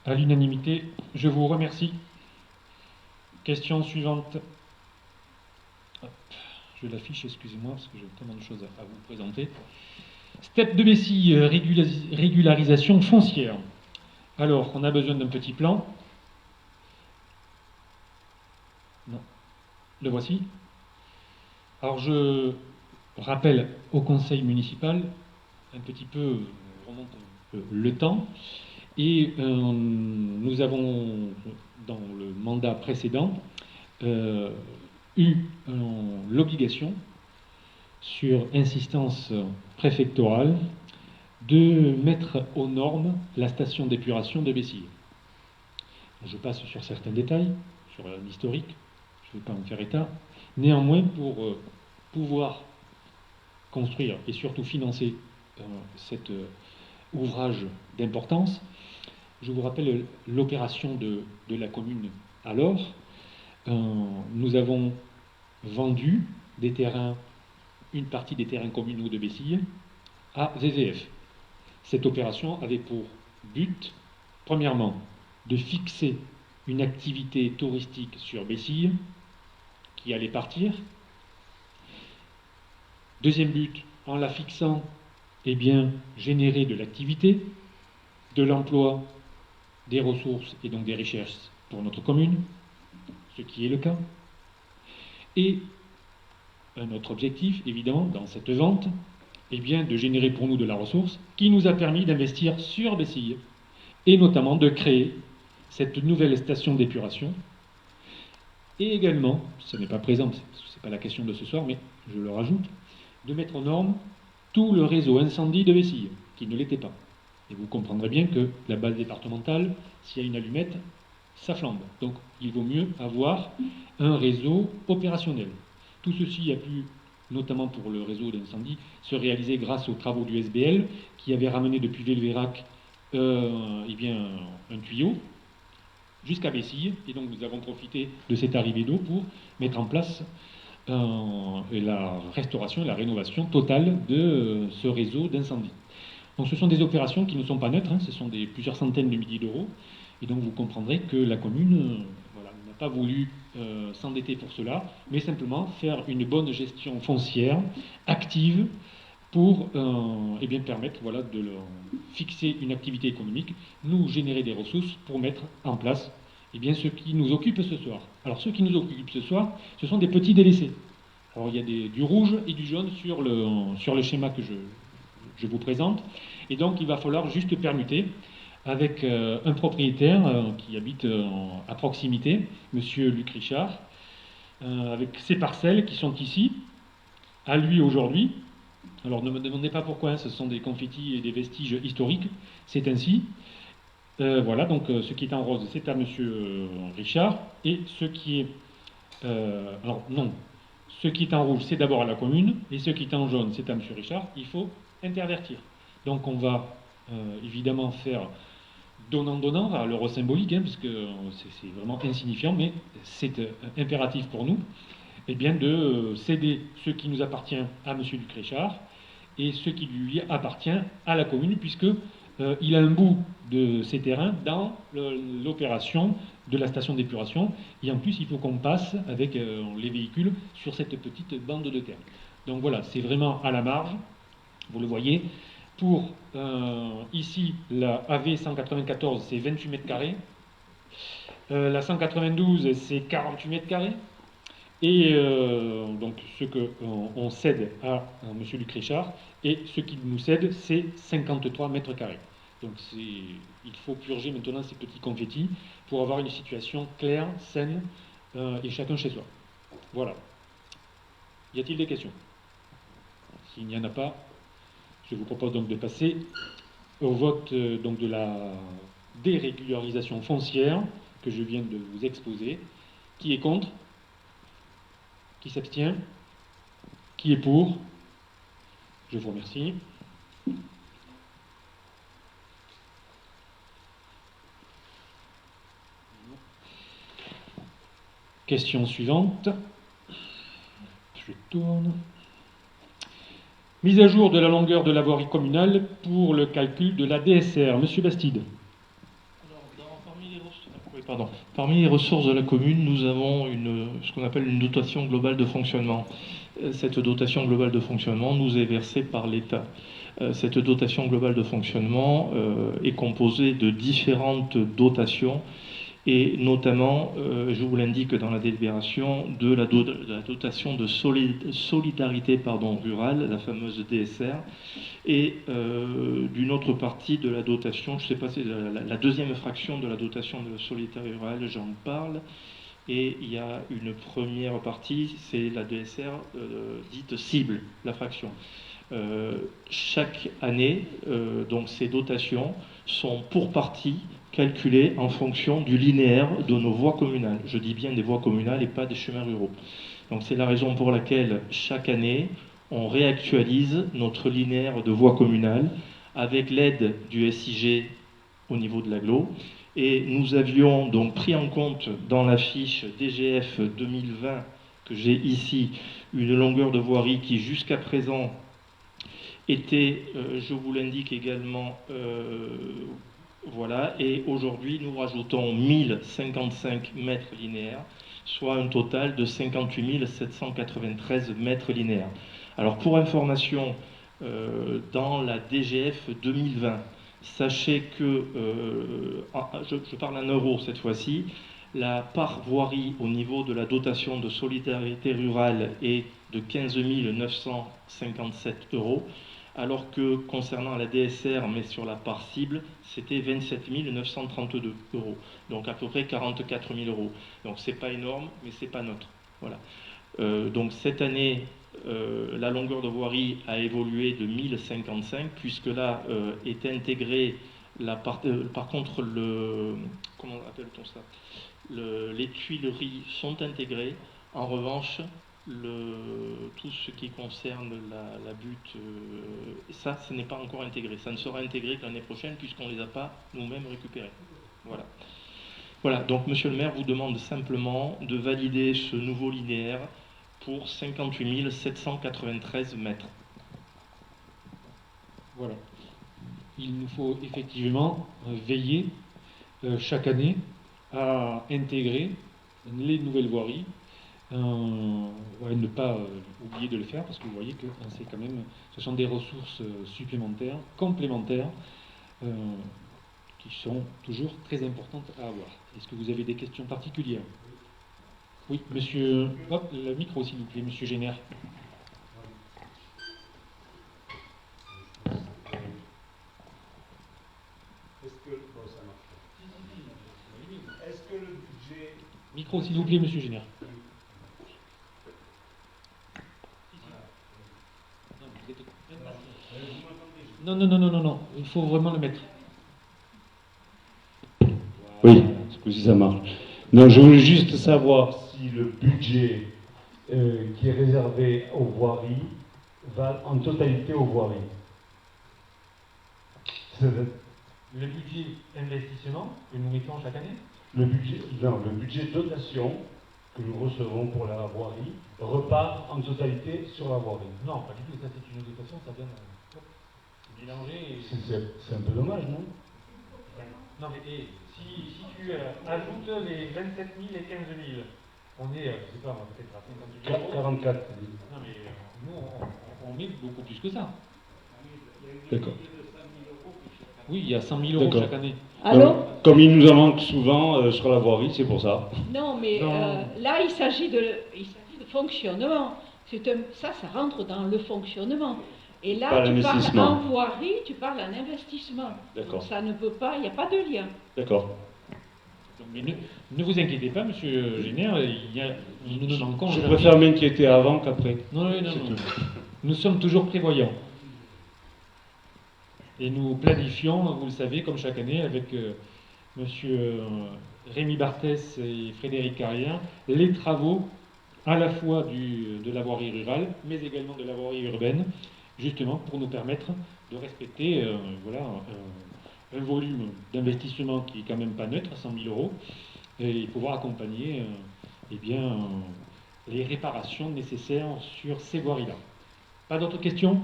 À l'unanimité, je vous remercie. Question suivante. Hop, je l'affiche, excusez-moi, parce que j'ai tellement de choses à vous présenter. Step de Bessy, régularisation foncière. Alors, on a besoin d'un petit plan. Non, le voici. Alors, je rappelle au conseil municipal, un petit peu, remonte le temps, et nous avons, dans le mandat précédent, eu l'obligation, sur insistance préfectorale, de mettre aux normes la station d'épuration de Bessy. Je passe sur certains détails, sur l'historique, je ne vais pas en faire état. Néanmoins, pour pouvoir construire et surtout financer cet ouvrage d'importance, je vous rappelle l'opération de la commune alors. Nous avons vendu des terrains, une partie des terrains communaux de Bessy à VVF. Cette opération avait pour but, premièrement, de fixer une activité touristique sur Bessy qui allait partir. Deuxième but, en la fixant, eh bien, générer de l'activité, de l'emploi, des ressources et donc des richesses pour notre commune, ce qui est le cas. Et un autre objectif, évidemment, dans cette vente, eh bien, de générer pour nous de la ressource qui nous a permis d'investir sur Bessy et notamment de créer cette nouvelle station d'épuration. Et également, ce n'est pas présent, ce n'est pas la question de ce soir, mais je le rajoute, de mettre aux normes tout le réseau incendie de Bessy, qui ne l'était pas. Et vous comprendrez bien que la base départementale, s'il y a une allumette, ça flambe. Donc il vaut mieux avoir un réseau opérationnel. Tout ceci a pu, notamment pour le réseau d'incendie, se réaliser grâce aux travaux du SBL, qui avait ramené depuis Velverac eh bien, un tuyau jusqu'à Bessy. Et donc nous avons profité de cette arrivée d'eau pour mettre en place la restauration et la rénovation totale de ce réseau d'incendie. Donc ce sont des opérations qui ne sont pas neutres, ce sont plusieurs centaines de milliers d'euros. Et donc vous comprendrez que la commune n'a pas voulu s'endetter pour cela, mais simplement faire une bonne gestion foncière, active, pour eh bien, permettre de leur fixer une activité économique, nous générer des ressources pour mettre en place eh bien, ce qui nous occupe ce soir. Alors ce qui nous occupe ce soir, ce sont des petits délaissés. Alors il y a du rouge et du jaune sur le schéma que je vous présente, et donc il va falloir juste permuter avec un propriétaire qui habite à proximité, monsieur Luc Richard, avec ses parcelles qui sont ici, à lui aujourd'hui. Alors ne me demandez pas pourquoi, ce sont des confettis et des vestiges historiques, c'est ainsi. Voilà, donc ce qui est en rose, c'est à monsieur Richard, et ce qui est... alors non, ce qui est en rouge, c'est d'abord à la commune, et ce qui est en jaune, c'est à monsieur Richard. Il faut intervertir. Donc on va évidemment faire donnant-donnant à l'euro symbolique, parce que c'est vraiment insignifiant, mais c'est impératif pour nous, eh bien, de céder ce qui nous appartient à M. Luc Richard et ce qui lui appartient à la commune, puisque il a un bout de ces terrains dans l'opération de la station d'épuration, et en plus il faut qu'on passe avec les véhicules sur cette petite bande de terre. Donc voilà, c'est vraiment à la marge, vous le voyez. Pour ici, la AV 194, c'est 28 mètres carrés. La 192, c'est 48 mètres carrés. Et donc, ce qu'on cède à M. Luc Richard, et ce qu'il nous cède, c'est 53 mètres carrés. Donc, il faut purger maintenant ces petits confettis pour avoir une situation claire, saine, et chacun chez soi. Voilà. Y a-t-il des questions? S'il n'y en a pas, je vous propose donc de passer au vote donc de la dérégularisation foncière que je viens de vous exposer. Qui est contre? Qui s'abstient? Qui est pour? Je vous remercie. Question suivante. Je tourne. Mise à jour de la longueur de la voirie communale pour le calcul de la DSR. Monsieur Bastide. Parmi les ressources de la commune, nous avons ce qu'on appelle une dotation globale de fonctionnement. Cette dotation globale de fonctionnement nous est versée par l'État. Cette dotation globale de fonctionnement est composée de différentes dotations et notamment, je vous l'indique dans la délibération, de la dotation de solidarité rurale, la fameuse DSR, et d'une autre partie de la dotation, je ne sais pas, c'est la deuxième fraction de la dotation de solidarité rurale, j'en parle. Et il y a une première partie, c'est la DSR dite cible, la fraction. Chaque année, donc ces dotations sont pour partie calculées en fonction du linéaire de nos voies communales. Je dis bien des voies communales et pas des chemins ruraux. Donc c'est la raison pour laquelle chaque année, on réactualise notre linéaire de voies communales avec l'aide du SIG au niveau de l'agglo. Et nous avions donc pris en compte dans la fiche DGF 2020 que j'ai ici une longueur de voirie qui jusqu'à présent était, je vous l'indique également, voilà, et aujourd'hui nous rajoutons 1055 mètres linéaires, soit un total de 58 793 mètres linéaires. Alors pour information, dans la DGF 2020, sachez que, je parle en euros cette fois-ci, la part voirie au niveau de la dotation de solidarité rurale est de 15 957 €, alors que concernant la DSR, mais sur la part cible, c'était 27 932 €, donc à peu près 44 000 €. Donc c'est pas énorme, mais c'est pas neutre. Voilà. Donc cette année, la longueur de voirie a évolué de 1055, puisque là est intégré par contre comment appelle-t-on ça, les tuileries sont intégrées. En revanche, tout ce qui concerne la butte, ça, ce n'est pas encore intégré. Ça ne sera intégré que l'année prochaine, puisqu'on ne les a pas nous-mêmes récupérés. Voilà. Voilà, donc Monsieur le maire vous demande simplement de valider ce nouveau linéaire pour 58 793 mètres. Voilà. Il nous faut effectivement veiller chaque année à intégrer les nouvelles voiries, ne pas oublier de le faire, parce que vous voyez que c'est quand même, ce sont des ressources supplémentaires, complémentaires, qui sont toujours très importantes à avoir. Est-ce que vous avez des questions particulières? Oui, monsieur. Hop, le micro s'il vous plaît, monsieur Génère. Est-ce que le budget... Micro s'il vous plaît, monsieur Génère. Non, non, non, non, non, non, il faut vraiment le mettre. Oui, est-ce que ça marche? Non, je voulais juste savoir si le budget qui est réservé aux voiries va en totalité aux voiries. Le budget investissement que nous mettons chaque année? Le budget dotation que nous recevons pour la voirie repart en totalité sur la voirie. Non, pas du tout, ça c'est une dotation, ça vient mélanger. C'est un peu dommage, non? Non, mais si tu ajoutes les 27 000 et 15 000, on est, je sais pas, peut-être à 50 000 €. 44. Non, mais nous, on met beaucoup plus que ça. D'accord. Oui, il y a 100 000 € chaque année. Allô? Comme il nous en manque souvent sur la voirie, c'est pour ça. Non, mais Non. là, il s'agit de fonctionnement. Ça rentre dans le fonctionnement. Et là, Pas tu parles l'investissement. en voirie, tu parles en investissement. D'accord. Donc ça ne peut pas, il n'y a pas de lien. D'accord. Mais ne vous inquiétez pas, monsieur Génère, nous ne manquons Je jamais. préfère m'inquiéter avant qu'après. Non, non, non, C'est non. tout. Nous sommes toujours prévoyants. Et nous planifions, vous le savez, comme chaque année, avec monsieur Rémi Barthès et Frédéric Carrien, les travaux à la fois de la voirie rurale, mais également de la voirie urbaine, justement pour nous permettre de respecter un volume d'investissement qui est quand même pas neutre, à 100 000 €, et pouvoir accompagner les réparations nécessaires sur ces voiries-là. Pas d'autres questions?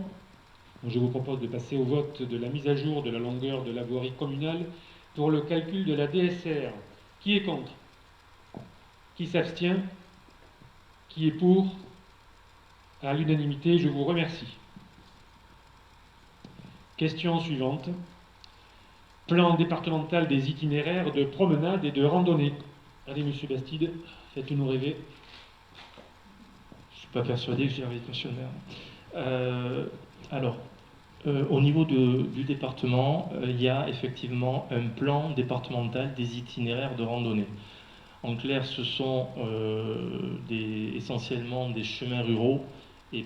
Donc je vous propose de passer au vote de la mise à jour de la longueur de la voirie communale pour le calcul de la DSR. Qui est contre? Qui s'abstient? Qui est pour? À l'unanimité, je vous remercie. Question suivante. Plan départemental des itinéraires de promenade et de randonnée. Allez, monsieur Bastide, faites-nous rêver. Je ne suis pas persuadé que j'y arrive, monsieur le maire. Au niveau du département, il y a effectivement un plan départemental des itinéraires de randonnée. En clair, ce sont essentiellement des chemins ruraux et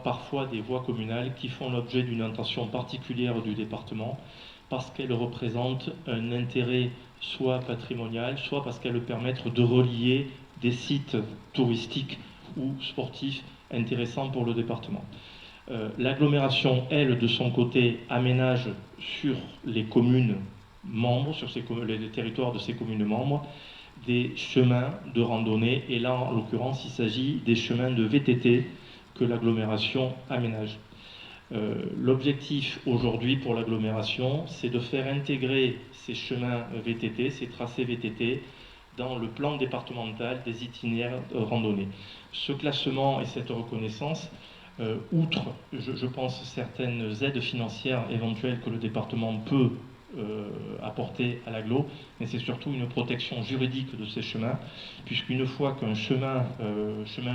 parfois des voies communales qui font l'objet d'une intention particulière du département parce qu'elles représentent un intérêt soit patrimonial, soit parce qu'elles permettent de relier des sites touristiques ou sportifs intéressants pour le département. L'agglomération, elle, de son côté, aménage sur les communes membres, sur les territoires de ces communes membres, des chemins de randonnée. Et là, en l'occurrence, il s'agit des chemins de VTT que l'agglomération aménage. L'objectif aujourd'hui pour l'agglomération, c'est de faire intégrer ces chemins VTT, ces tracés VTT, dans le plan départemental des itinéraires de randonnée. Ce classement et cette reconnaissance, outre, je pense, certaines aides financières éventuelles que le département peut apporter à l'agglo, mais c'est surtout une protection juridique de ces chemins, puisqu'une fois qu'un chemin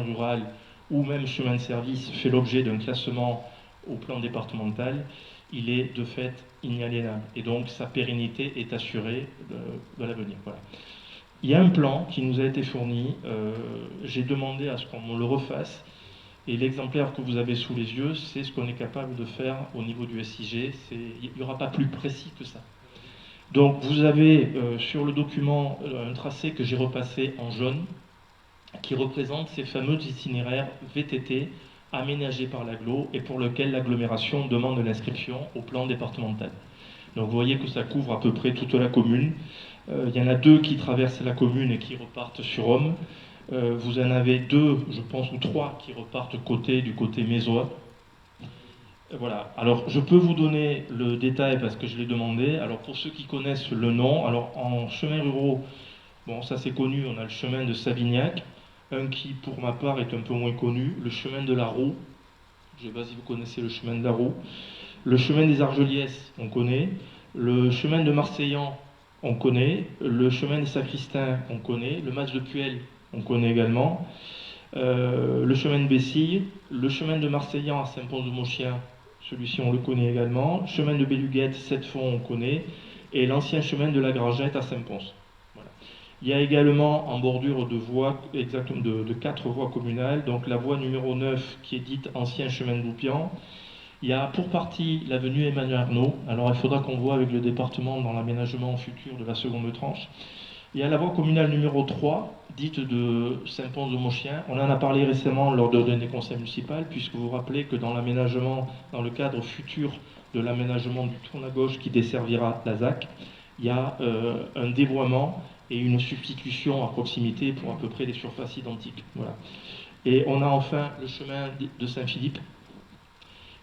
rural ou même chemin de service fait l'objet d'un classement au plan départemental, il est de fait inaliénable. Et donc sa pérennité est assurée de l'avenir. Voilà. Il y a un plan qui nous a été fourni. J'ai demandé à ce qu'on le refasse. Et l'exemplaire que vous avez sous les yeux, c'est ce qu'on est capable de faire au niveau du SIG. Il n'y aura pas plus précis que ça. Donc vous avez sur le document un tracé que j'ai repassé en jaune, qui représente ces fameux itinéraires VTT aménagés par l'agglo et pour lequel l'agglomération demande l'inscription au plan départemental. Donc vous voyez que ça couvre à peu près toute la commune. Il y en a 2 qui traversent la commune et qui repartent sur Rome. Vous en avez 2, je pense, ou 3 qui repartent du côté mésois. Voilà. Alors je peux vous donner le détail parce que je l'ai demandé. Alors pour ceux qui connaissent le nom, alors en chemin ruraux, bon ça c'est connu, on a le chemin de Savignac, un qui pour ma part est un peu moins connu, le chemin de la Roue. Je ne sais pas si vous connaissez le chemin de la Roue. Le chemin des Argeliès, on connaît. Le chemin de Marseillan, on connaît. Le chemin des Sacristains, on connaît. Le Mas de Puel, on connaît également. Le chemin de Bessille. Le chemin de Marseillan à Saint-Pons-de-Montchien, celui-ci on le connaît également. Le chemin de Béluguette, Sept-Fonds, on connaît. Et l'ancien chemin de la Grangette à Saint-Pons. Voilà. Il y a également en bordure de voies, exactement de 4 voies communales, donc la voie numéro 9 qui est dite ancien chemin de Loupian. Il y a pour partie l'avenue Emmanuel Arnaud, alors il faudra qu'on voit avec le département dans l'aménagement futur de la seconde tranche. Il y a la voie communale numéro 3, dite de Saint-Pons-de-Montchien. On en a parlé récemment lors de des conseils municipaux, puisque vous vous rappelez que dans l'aménagement, dans le cadre futur de l'aménagement du tourne à gauche qui desservira la ZAC, il y a un dévoiement et une substitution à proximité pour à peu près des surfaces identiques. Voilà. Et on a enfin le chemin de Saint-Philippe.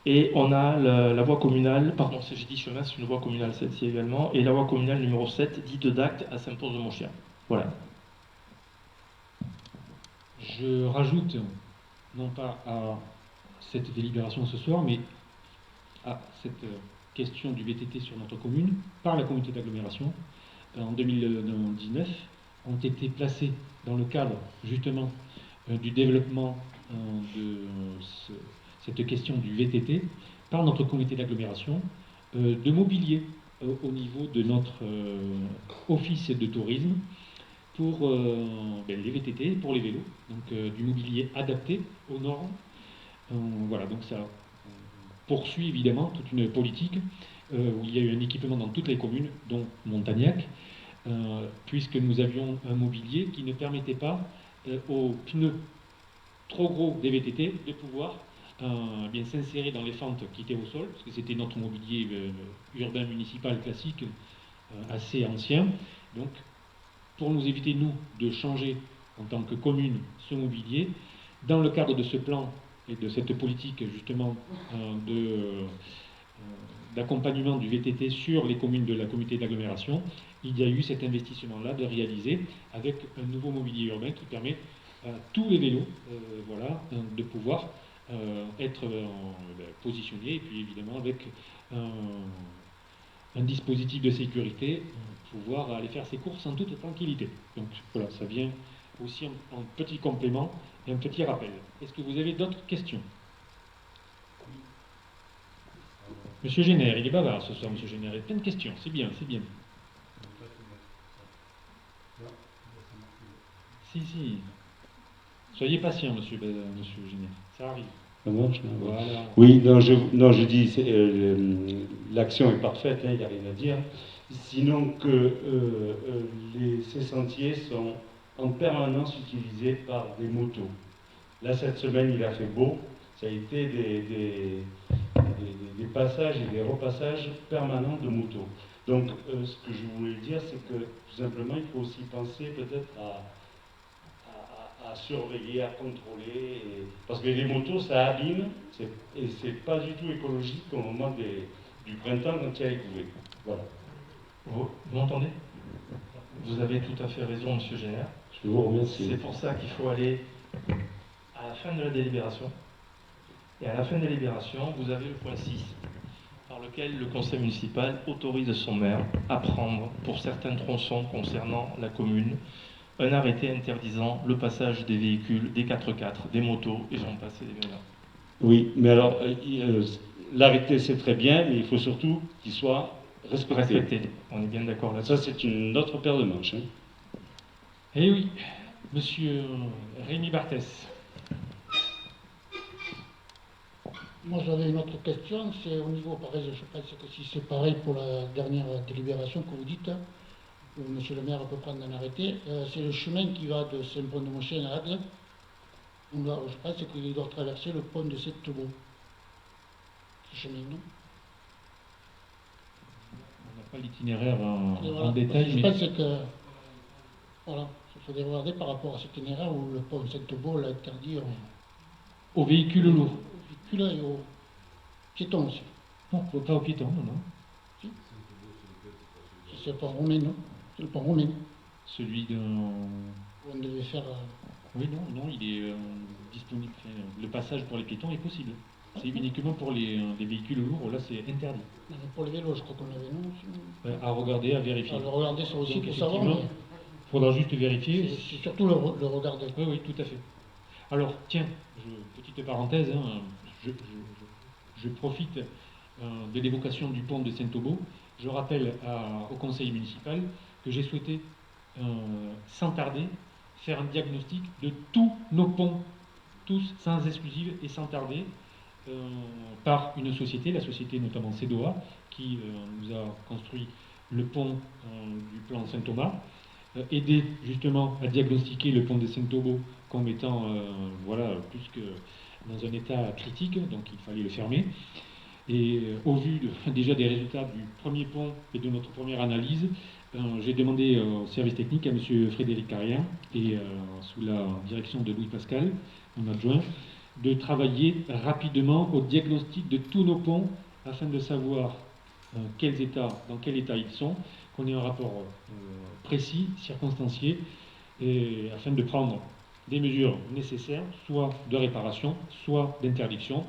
Et on a la voie communale, pardon, j'ai dit chemin, c'est une voie communale celle-ci également, et la voie communale numéro 7, dite d'Acte à Saint-Pons-de-Montchien. Voilà. Je rajoute, non pas à cette délibération ce soir, mais à cette question du VTT sur notre commune, par la communauté d'agglomération, en 2019, ont été placés dans le cadre justement du développement de cette question du VTT par notre comité d'agglomération de mobilier au niveau de notre office de tourisme pour les VTT, pour les vélos, donc du mobilier adapté aux normes. Voilà, donc ça poursuit évidemment toute une politique où il y a eu un équipement dans toutes les communes, dont Montagnac, puisque nous avions un mobilier qui ne permettait pas aux pneus trop gros des VTT de pouvoir bien s'insérer dans les fentes qui étaient au sol, parce que c'était notre mobilier urbain municipal classique assez ancien. Donc, pour nous éviter, nous, de changer en tant que commune ce mobilier, dans le cadre de ce plan et de cette politique justement d'accompagnement du VTT sur les communes de la communauté d'agglomération, il y a eu cet investissement-là de réaliser avec un nouveau mobilier urbain qui permet à tous les vélos de pouvoir être positionné, et puis évidemment avec un dispositif de sécurité, pouvoir aller faire ses courses en toute tranquillité. Donc voilà, ça vient aussi en petit complément et un petit rappel. Est-ce que vous avez d'autres questions? Monsieur Génère, il est bavard ce soir, Monsieur Génère, il y a plein de questions, c'est bien, c'est bien. Si. Soyez patient, monsieur Génère, ça arrive. Ça marche, hein, voilà. Oui, je dis, l'action est parfaite, il n'y a rien à dire. Sinon que ces sentiers sont en permanence utilisés par des motos. Là, cette semaine, il a fait beau. Ça a été des passages et des repassages permanents de motos. Donc, ce que je voulais dire, c'est que tout simplement, il faut aussi penser peut-être à surveiller, à contrôler. Parce que les motos, ça abîme, et c'est pas du tout écologique au moment du printemps quand il y a les couvées. Voilà. Vous m'entendez? Vous avez tout à fait raison, Monsieur Génère. Je vous remercie. C'est pour ça qu'il faut aller à la fin de la délibération. Et à la fin de la délibération, vous avez le point 6, par lequel le conseil municipal autorise son maire à prendre, pour certains tronçons concernant la commune, un arrêté interdisant le passage des véhicules, des 4x4, des motos, et j'en passe et des meilleurs. Oui, mais alors, l'arrêté c'est très bien, mais il faut surtout qu'il soit respecté. On est bien d'accord là-dessus. Ça, c'est une autre paire de manches. Hein. Eh oui, Monsieur Rémi Barthès. Moi, j'avais une autre question, c'est au niveau, pareil, je pense que si c'est pareil pour la dernière délibération que vous dites, où monsieur le maire peut prendre un arrêté, c'est le chemin qui va de Saint-Pont-de-Mochène à Agde. Je pense qu'il doit traverser le pont de Sept-Beau. Ce chemin, non? On n'a pas l'itinéraire voilà, en détail, je mais... pense que, voilà, il faudrait regarder par rapport à cet itinéraire où le pont de Sept-Beau l'a interdit Aux véhicules lourds. Aux véhicules et aux piétons aussi. Non, pas aux piétons, non. Si. C'est le pont romain, non? C'est le pont romain. Celui de... On devait faire... Oui, non, il est disponible. Enfin, le passage pour les piétons est possible. C'est uniquement pour les véhicules lourds, là c'est interdit. Pour les vélos, je crois qu'on avait, non? À regarder, à vérifier. Alors, regarder ça aussi Donc, pour savoir. il faudra juste vérifier. C'est surtout le regarder. Oui, tout à fait. Alors, tiens, petite parenthèse, hein, je profite de l'évocation du pont de Saint-Aubeau. Je rappelle au conseil municipal que j'ai souhaité, sans tarder, faire un diagnostic de tous nos ponts, tous sans exclusive et sans tarder, par une société, la société notamment CEDOA, qui nous a construit le pont du plan Saint-Thomas, aider justement à diagnostiquer le pont de Saint-Aubeau comme étant plus que dans un état critique, donc il fallait le fermer. Et au vu déjà des résultats du premier pont et de notre première analyse, j'ai demandé au service technique à M. Frédéric Carrien et sous la direction de Louis Pascal, mon adjoint, de travailler rapidement au diagnostic de tous nos ponts afin de savoir dans quel état ils sont, qu'on ait un rapport précis, circonstancié, et afin de prendre des mesures nécessaires, soit de réparation, soit d'interdiction,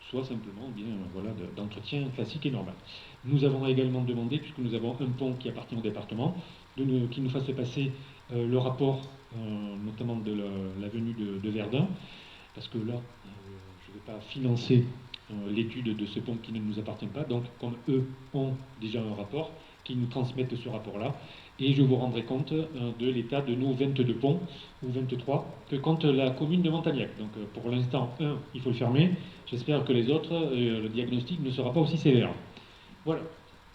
soit simplement d'entretien classique et normal. Nous avons également demandé, puisque nous avons un pont qui appartient au département, qu'il nous fasse passer le rapport, notamment de l'avenue de Verdun, parce que là, je ne vais pas financer l'étude de ce pont qui ne nous appartient pas, donc comme eux ont déjà un rapport, qu'ils nous transmettent ce rapport-là, et je vous rendrai compte de l'état de nos 22 ponts, ou 23, que compte la commune de Montagnac. Donc pour l'instant, il faut le fermer. J'espère que les autres, le diagnostic ne sera pas aussi sévère. Voilà,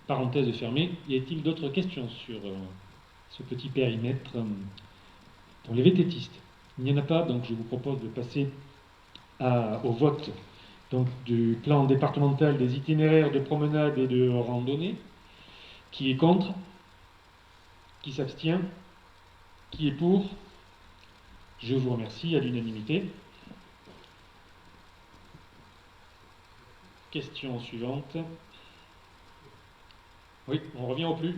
parenthèse fermée. Y a-t-il d'autres questions sur ce petit périmètre pour les vététistes? Il n'y en a pas, donc je vous propose de passer au vote donc, du plan départemental des itinéraires de promenade et de randonnée. Qui est contre? Qui s'abstient? Qui est pour? Je vous remercie à l'unanimité. Question suivante. Oui, on revient au plus.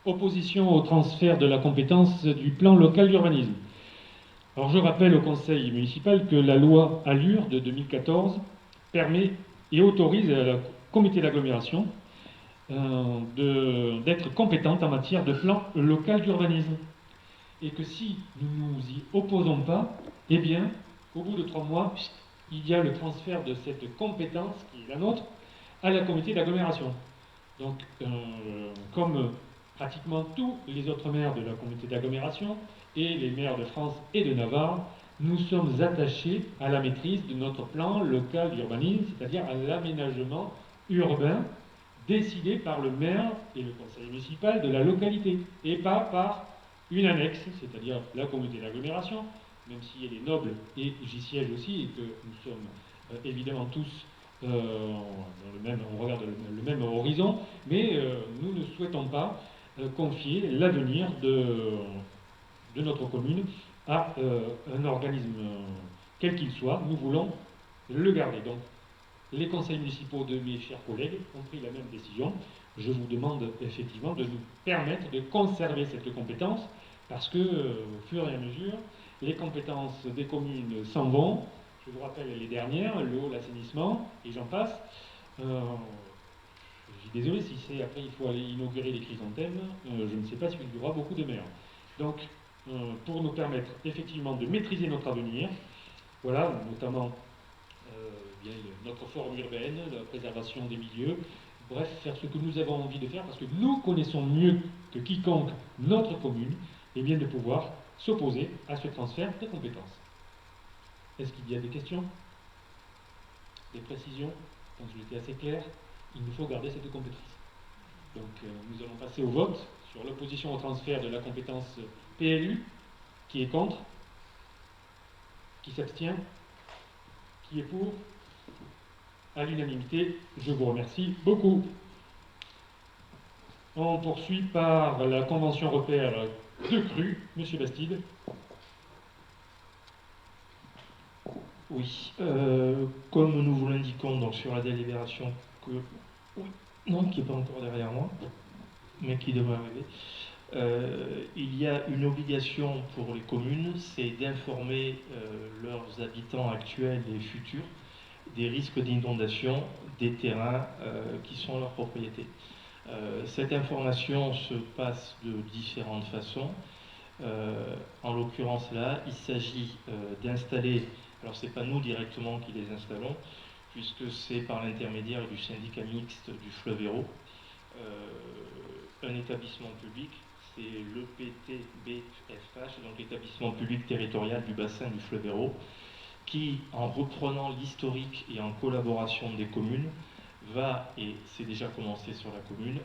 Opposition au transfert de la compétence du plan local d'urbanisme. Alors je rappelle au Conseil municipal que la loi Allure de 2014 permet et autorise le comité d'agglomération d'être compétente en matière de plan local d'urbanisme. Et que si nous ne nous y opposons pas, eh bien, au bout de 3 mois, il y a le transfert de cette compétence qui est la nôtre à la comité d'agglomération. Donc, comme pratiquement tous les autres maires de la communauté d'agglomération et les maires de France et de Navarre, nous sommes attachés à la maîtrise de notre plan local d'urbanisme, c'est-à-dire à l'aménagement urbain décidé par le maire et le conseil municipal de la localité, et pas par une annexe, c'est-à-dire la communauté d'agglomération, même si elle est noble et j'y siège aussi, et que nous sommes évidemment tous on regarde le même horizon, mais nous ne souhaitons pas confier l'avenir de notre commune à un organisme quel qu'il soit. Nous voulons le garder. Donc, les conseils municipaux de mes chers collègues ont pris la même décision. Je vous demande effectivement de nous permettre de conserver cette compétence, parce que, au fur et à mesure, les compétences des communes s'en vont. Je vous rappelle les dernières, l'eau, l'assainissement, et j'en passe. Je suis désolé, si c'est après il faut aller inaugurer les chrysanthèmes, je ne sais pas s'il y aura beaucoup de maires. Donc, pour nous permettre effectivement de maîtriser notre avenir, voilà, notamment bien, notre forme urbaine, la préservation des milieux, bref, faire ce que nous avons envie de faire, parce que nous connaissons mieux que quiconque notre commune, et bien de pouvoir s'opposer à ce transfert de compétences. Est-ce qu'il y a des questions? Des précisions? Je pense que j'étais assez clair. Il nous faut garder cette compétence. Donc nous allons passer au vote sur l'opposition au transfert de la compétence PLU. Qui est contre? Qui s'abstient? Qui est pour? À l'unanimité, je vous remercie beaucoup. On poursuit par la convention repère de cru. Monsieur Bastide. Oui, comme nous vous l'indiquons donc sur la délibération qui n'est pas encore derrière moi, mais qui devrait arriver, il y a une obligation pour les communes, c'est d'informer leurs habitants actuels et futurs des risques d'inondation des terrains qui sont leur propriété. Cette information se passe de différentes façons. En l'occurrence là, il s'agit d'installer. Alors, ce n'est pas nous directement qui les installons, puisque c'est par l'intermédiaire du syndicat mixte du fleuve Hérault, un établissement public, c'est l'EPTBFH, donc l'établissement public territorial du bassin du fleuve Hérault, qui, en reprenant l'historique et en collaboration des communes, va, et c'est déjà commencé sur la commune,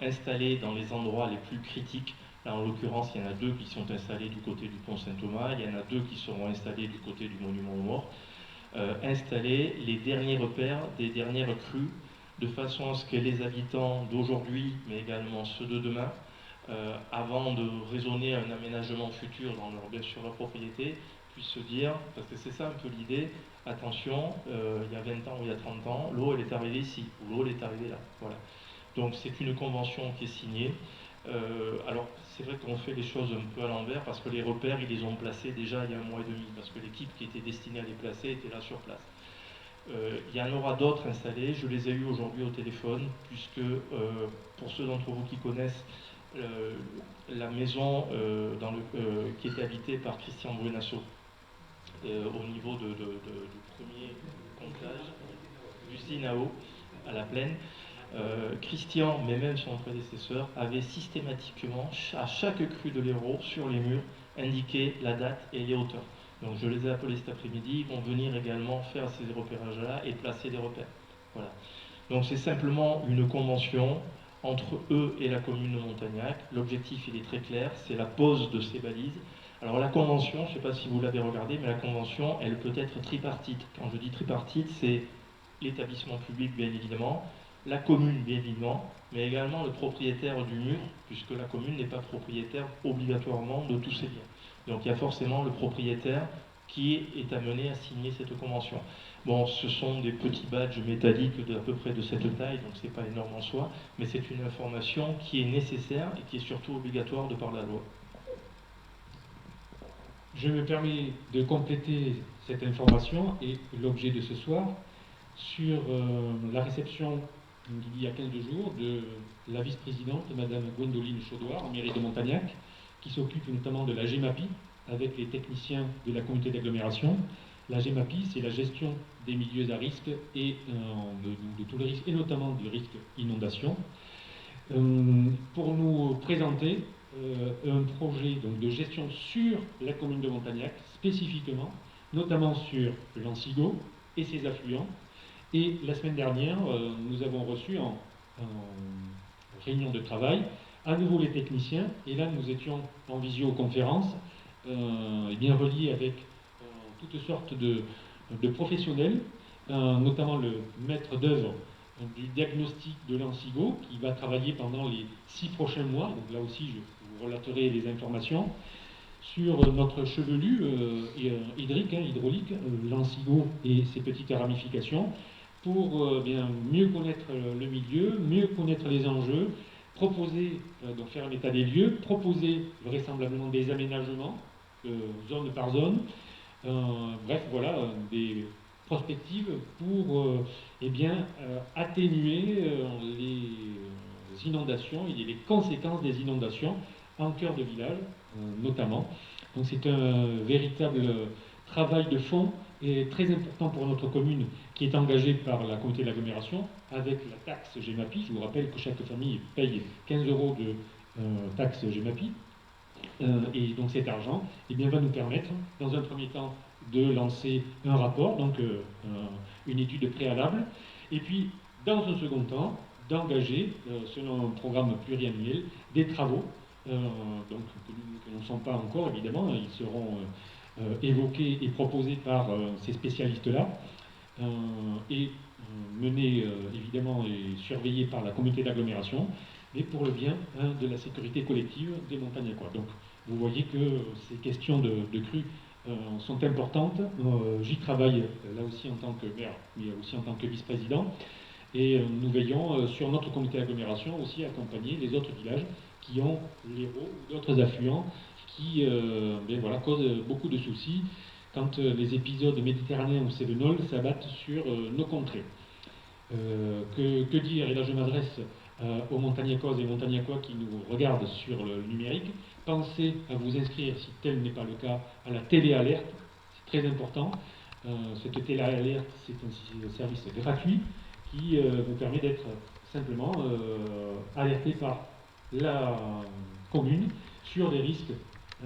installer dans les endroits les plus critiques. Là, en l'occurrence, il y en a 2 qui sont installés du côté du pont Saint-Thomas, il y en a 2 qui seront installés du côté du monument aux morts, installer les derniers repères des dernières crues, de façon à ce que les habitants d'aujourd'hui, mais également ceux de demain, avant de raisonner un aménagement futur sur leur propriété, puissent se dire, parce que c'est ça un peu l'idée, attention, il y a 20 ans ou il y a 30 ans, l'eau elle est arrivée ici, ou l'eau elle est arrivée là. Voilà. Donc c'est une convention qui est signée. Alors c'est vrai qu'on fait les choses un peu à l'envers, parce que les repères ils les ont placés déjà il y a 1 mois et demi, parce que l'équipe qui était destinée à les placer était là sur place. Il y en aura d'autres installés, je les ai eus aujourd'hui au téléphone, puisque pour ceux d'entre vous qui connaissent la maison qui était habitée par Christian Brunasso, au niveau du premier comptage, l'usine à eau à la Plaine, Christian, mais même son prédécesseur, avait systématiquement, à chaque crue de l'Hérault, sur les murs, indiqué la date et les hauteurs. Donc je les ai appelés cet après-midi, ils vont venir également faire ces repérages-là et placer des repères. Voilà. Donc c'est simplement une convention entre eux et la commune de Montagnac. L'objectif il est très clair, c'est la pose de ces balises. Alors la convention, je ne sais pas si vous l'avez regardée, mais la convention, elle peut être tripartite. Quand je dis tripartite, c'est l'établissement public bien évidemment, la commune bien évidemment, mais également le propriétaire du mur, puisque la commune n'est pas propriétaire obligatoirement de tous ces biens. Donc il y a forcément le propriétaire qui est amené à signer cette convention. Bon, ce sont des petits badges métalliques d'à peu près de cette taille, donc ce n'est pas énorme en soi, mais c'est une information qui est nécessaire et qui est surtout obligatoire de par la loi. Je me permets de compléter cette information et l'objet de ce soir sur la réception il y a 15 jours de la vice-présidente, Madame Gwendoline Chaudoir, en mairie de Montagnac, qui s'occupe notamment de la GEMAPI avec les techniciens de la communauté d'agglomération. La GEMAPI, c'est la gestion des milieux à risque et de tous les risques, et notamment du risque inondation, pour nous présenter un projet donc, de gestion sur la commune de Montagnac, spécifiquement, notamment sur l'Ancigo et ses affluents. Et la semaine dernière, nous avons reçu en réunion de travail à nouveau les techniciens, et là nous étions en visioconférence, et bien reliés avec toutes sortes de professionnels, notamment le maître d'œuvre du diagnostic de l'Ancigo, qui va travailler pendant les 6 prochains mois. Donc là aussi, je vous relaterai les informations sur notre chevelu hydraulique, l'Ancigo et ses petites ramifications, pour bien mieux connaître le milieu, mieux connaître les enjeux, proposer, donc faire un état des lieux, proposer vraisemblablement des aménagements, zone par zone, bref, voilà, des prospectives pour atténuer les inondations et les conséquences des inondations en cœur de village, notamment. Donc c'est un véritable travail de fond et très important pour notre commune qui est engagée par la communauté de l'agglomération avec la taxe GEMAPI. Je vous rappelle que chaque famille paye 15 € de taxe GEMAPI. Et donc cet argent va nous permettre, dans un premier temps, de lancer un rapport, donc une étude préalable, et puis, dans un second temps, d'engager, selon un programme pluriannuel, des travaux, donc, que nous ne sommes pas encore, évidemment, ils seront évoqués et proposés par ces spécialistes-là, et menés, évidemment, et surveillés par la communauté d'agglomération, mais pour le bien de la sécurité collective des Montagnacois. Donc, vous voyez que ces questions de crues sont importantes. J'y travaille là aussi en tant que maire, mais aussi en tant que vice-président. Et nous veillons sur notre comité d'agglomération aussi à accompagner les autres villages qui ont l'Hérault ou d'autres affluents qui causent beaucoup de soucis quand les épisodes méditerranéens ou cévenols s'abattent sur nos contrées. Que dire? Et là je m'adresse aux Montagnacaises et Montagnacois qui nous regardent sur le numérique. Pensez à vous inscrire, si tel n'est pas le cas, à la téléalerte. C'est très important. Cette téléalerte, c'est un service gratuit qui vous permet d'être simplement alerté par la commune sur des risques,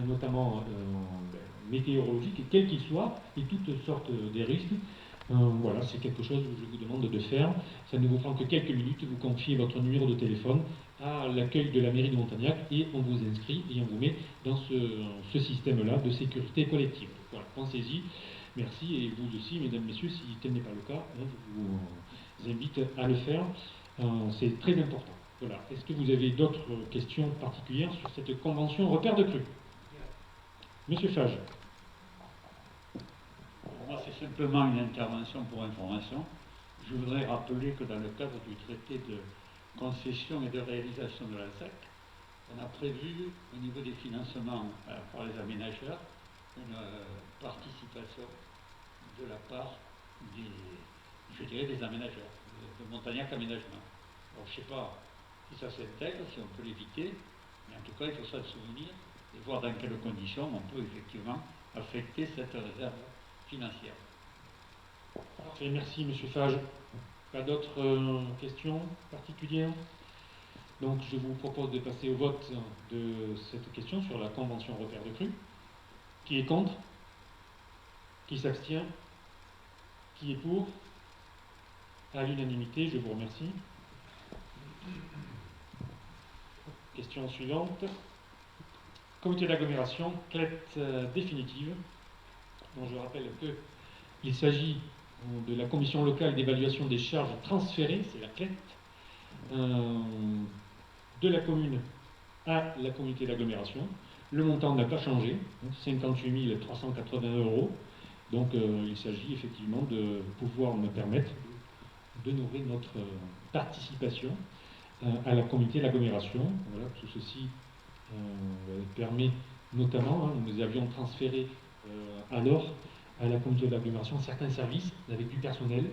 notamment météorologiques, quels qu'ils soient, et toutes sortes des risques. Voilà, c'est quelque chose que je vous demande de faire. Ça ne vous prend que quelques minutes. Vous confiez votre numéro de téléphone à l'accueil de la mairie de Montagnac et on vous inscrit et on vous met dans ce système-là de sécurité collective. Voilà, pensez-y. Merci, et vous aussi, mesdames, messieurs, si tel n'est pas le cas, je vous invite à le faire. C'est très important. Voilà. Est-ce que vous avez d'autres questions particulières sur cette convention repère de crues? Monsieur Fage. Moi, c'est simplement une intervention pour information. Je voudrais rappeler que dans le cadre du traité de concession et de réalisation de la SAC, on a prévu au niveau des financements par les aménageurs une participation de la part des aménageurs, de Montagnac Aménagement. Alors, je ne sais pas si ça s'intègre, si on peut l'éviter, mais en tout cas, il faut s'en souvenir et voir dans quelles conditions on peut effectivement affecter cette réserve financière. Parfait, merci Monsieur Fage. Pas d'autres questions particulières? Donc je vous propose de passer au vote de cette question sur la convention repère de crues. Qui est contre? Qui s'abstient? Qui est pour? À l'unanimité, je vous remercie. Question suivante. Comité d'agglomération, clette définitive. Donc je rappelle qu'il s'agit de la commission locale d'évaluation des charges transférées, c'est la clette, de la commune à la communauté d'agglomération. Le montant n'a pas changé, 58 380 €. Donc il s'agit effectivement de pouvoir me permettre de nourrir notre participation à la communauté d'agglomération. Voilà, tout ceci permet Notamment, nous avions transféré alors à la communauté d'agglomération certains services avec du personnel.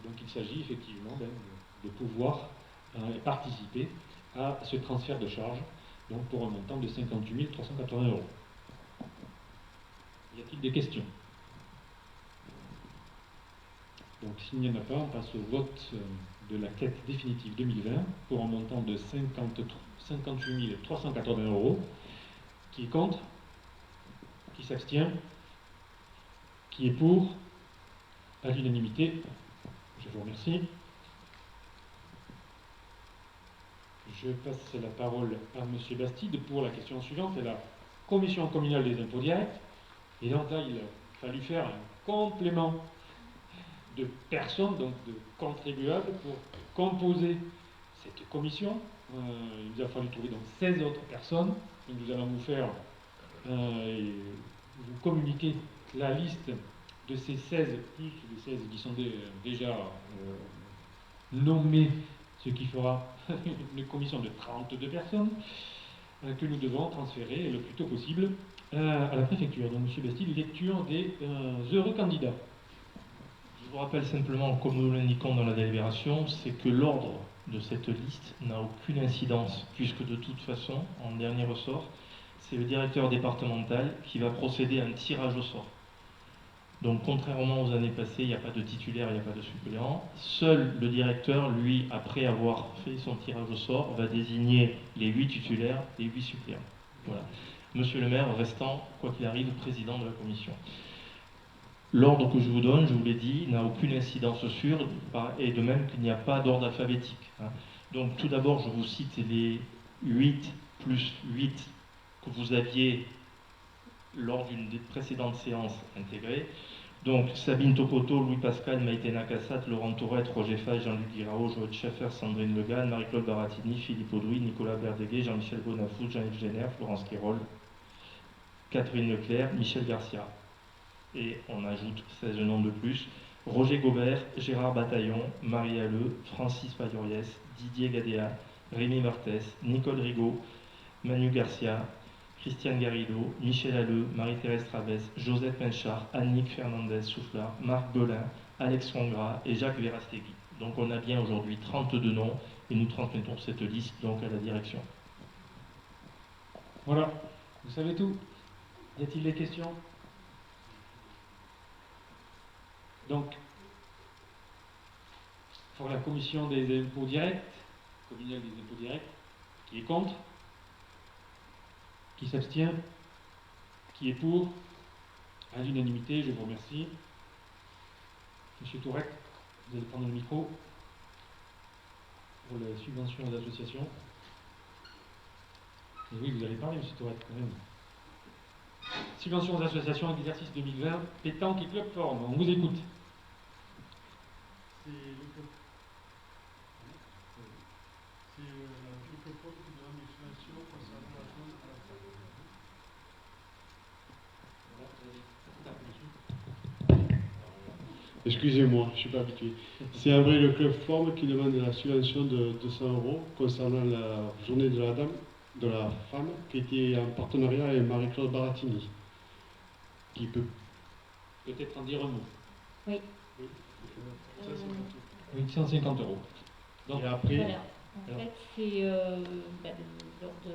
Donc il s'agit effectivement de pouvoir participer à ce transfert de charges, donc pour un montant de 58 380 €. Y a-t-il des questions? Donc s'il n'y en a pas, on passe au vote de la quête définitive 2020 pour un montant de 58 380 €. Qui est contre? Qui s'abstient? Qui est pour? À l'unanimité. Je vous remercie. Je passe la parole à M. Bastide pour la question suivante. C'est la commission communale des impôts directs. Et donc là, il a fallu faire un complément de personnes, donc de contribuables, pour composer cette commission. Il nous a fallu trouver donc 16 autres personnes. Et nous allons vous faire vous communiquer la liste de ces 16, plus les 16 qui sont déjà nommés, ce qui fera une commission de 32 personnes que nous devons transférer le plus tôt possible à la préfecture. Donc, M. Bastide, lecture des heureux candidats. Je vous rappelle simplement, comme nous l'indiquons dans la délibération, c'est que l'ordre de cette liste n'a aucune incidence, puisque de toute façon, en dernier ressort, c'est le directeur départemental qui va procéder à un tirage au sort. Donc, contrairement aux années passées, il n'y a pas de titulaire, il n'y a pas de suppléant. Seul le directeur, lui, après avoir fait son tirage au sort, va désigner les 8 titulaires et 8 suppléants. Voilà. Monsieur le maire restant, quoi qu'il arrive, président de la commission. L'ordre que je vous donne, je vous l'ai dit, n'a aucune incidence sur, et de même qu'il n'y a pas d'ordre alphabétique. Donc, tout d'abord, je vous cite les 8 plus 8 que vous aviez lors d'une des précédentes séances intégrées. Donc Sabine Tokoto, Louis Pascal, Maïté Nakassat, Laurent Tourette, Roger Fay, Jean-Luc Guiraud, Joël Schaffer, Sandrine Legan, Marie-Claude Baratini, Philippe Audouy, Nicolas Berdeguet, Jean-Michel Bonafou, Jean-Yves Génère, Florence Quérol, Catherine Leclerc, Michel Garcia. Et on ajoute 16 noms de plus. Roger Gobert, Gérard Bataillon, Marie Halleux, Francis Fayoriès, Didier Gadéa, Rémi Martès, Nicole Rigaud, Manu Garcia, Christiane Garrido, Michel Halleux, Marie-Thérèse Travès, Josette Menchard, Annick Fernandez Soufflard, Marc Belin, Alex Fongra et Jacques Verastegui. Donc on a bien aujourd'hui 32 noms et nous transmettons cette liste donc à la direction. Voilà, vous savez tout. Y a-t-il des questions? Donc, pour la commission des impôts directs, communale des impôts directs, qui est contre? Qui s'abstient? Qui est pour? À l'unanimité, je vous remercie. Monsieur Tourette, vous allez prendre le micro pour la subvention aux associations. Et oui, vous allez parler, monsieur Tourette, quand même. Subvention aux associations d'exercice 2020, pétanque et club forme. On vous écoute. C'est le club forme qui demande une subvention concernant la zone à la salle. Excusez-moi, je ne suis pas habitué. C'est un vrai le club forme qui demande la subvention de 200 € concernant la journée de la dame, de la femme, qui était en partenariat avec Marie-Claude Baratini. Qui peut peut-être en dire un mot. Oui. Oui, 150 €. Donc, et après, voilà. En fait, c'est lors de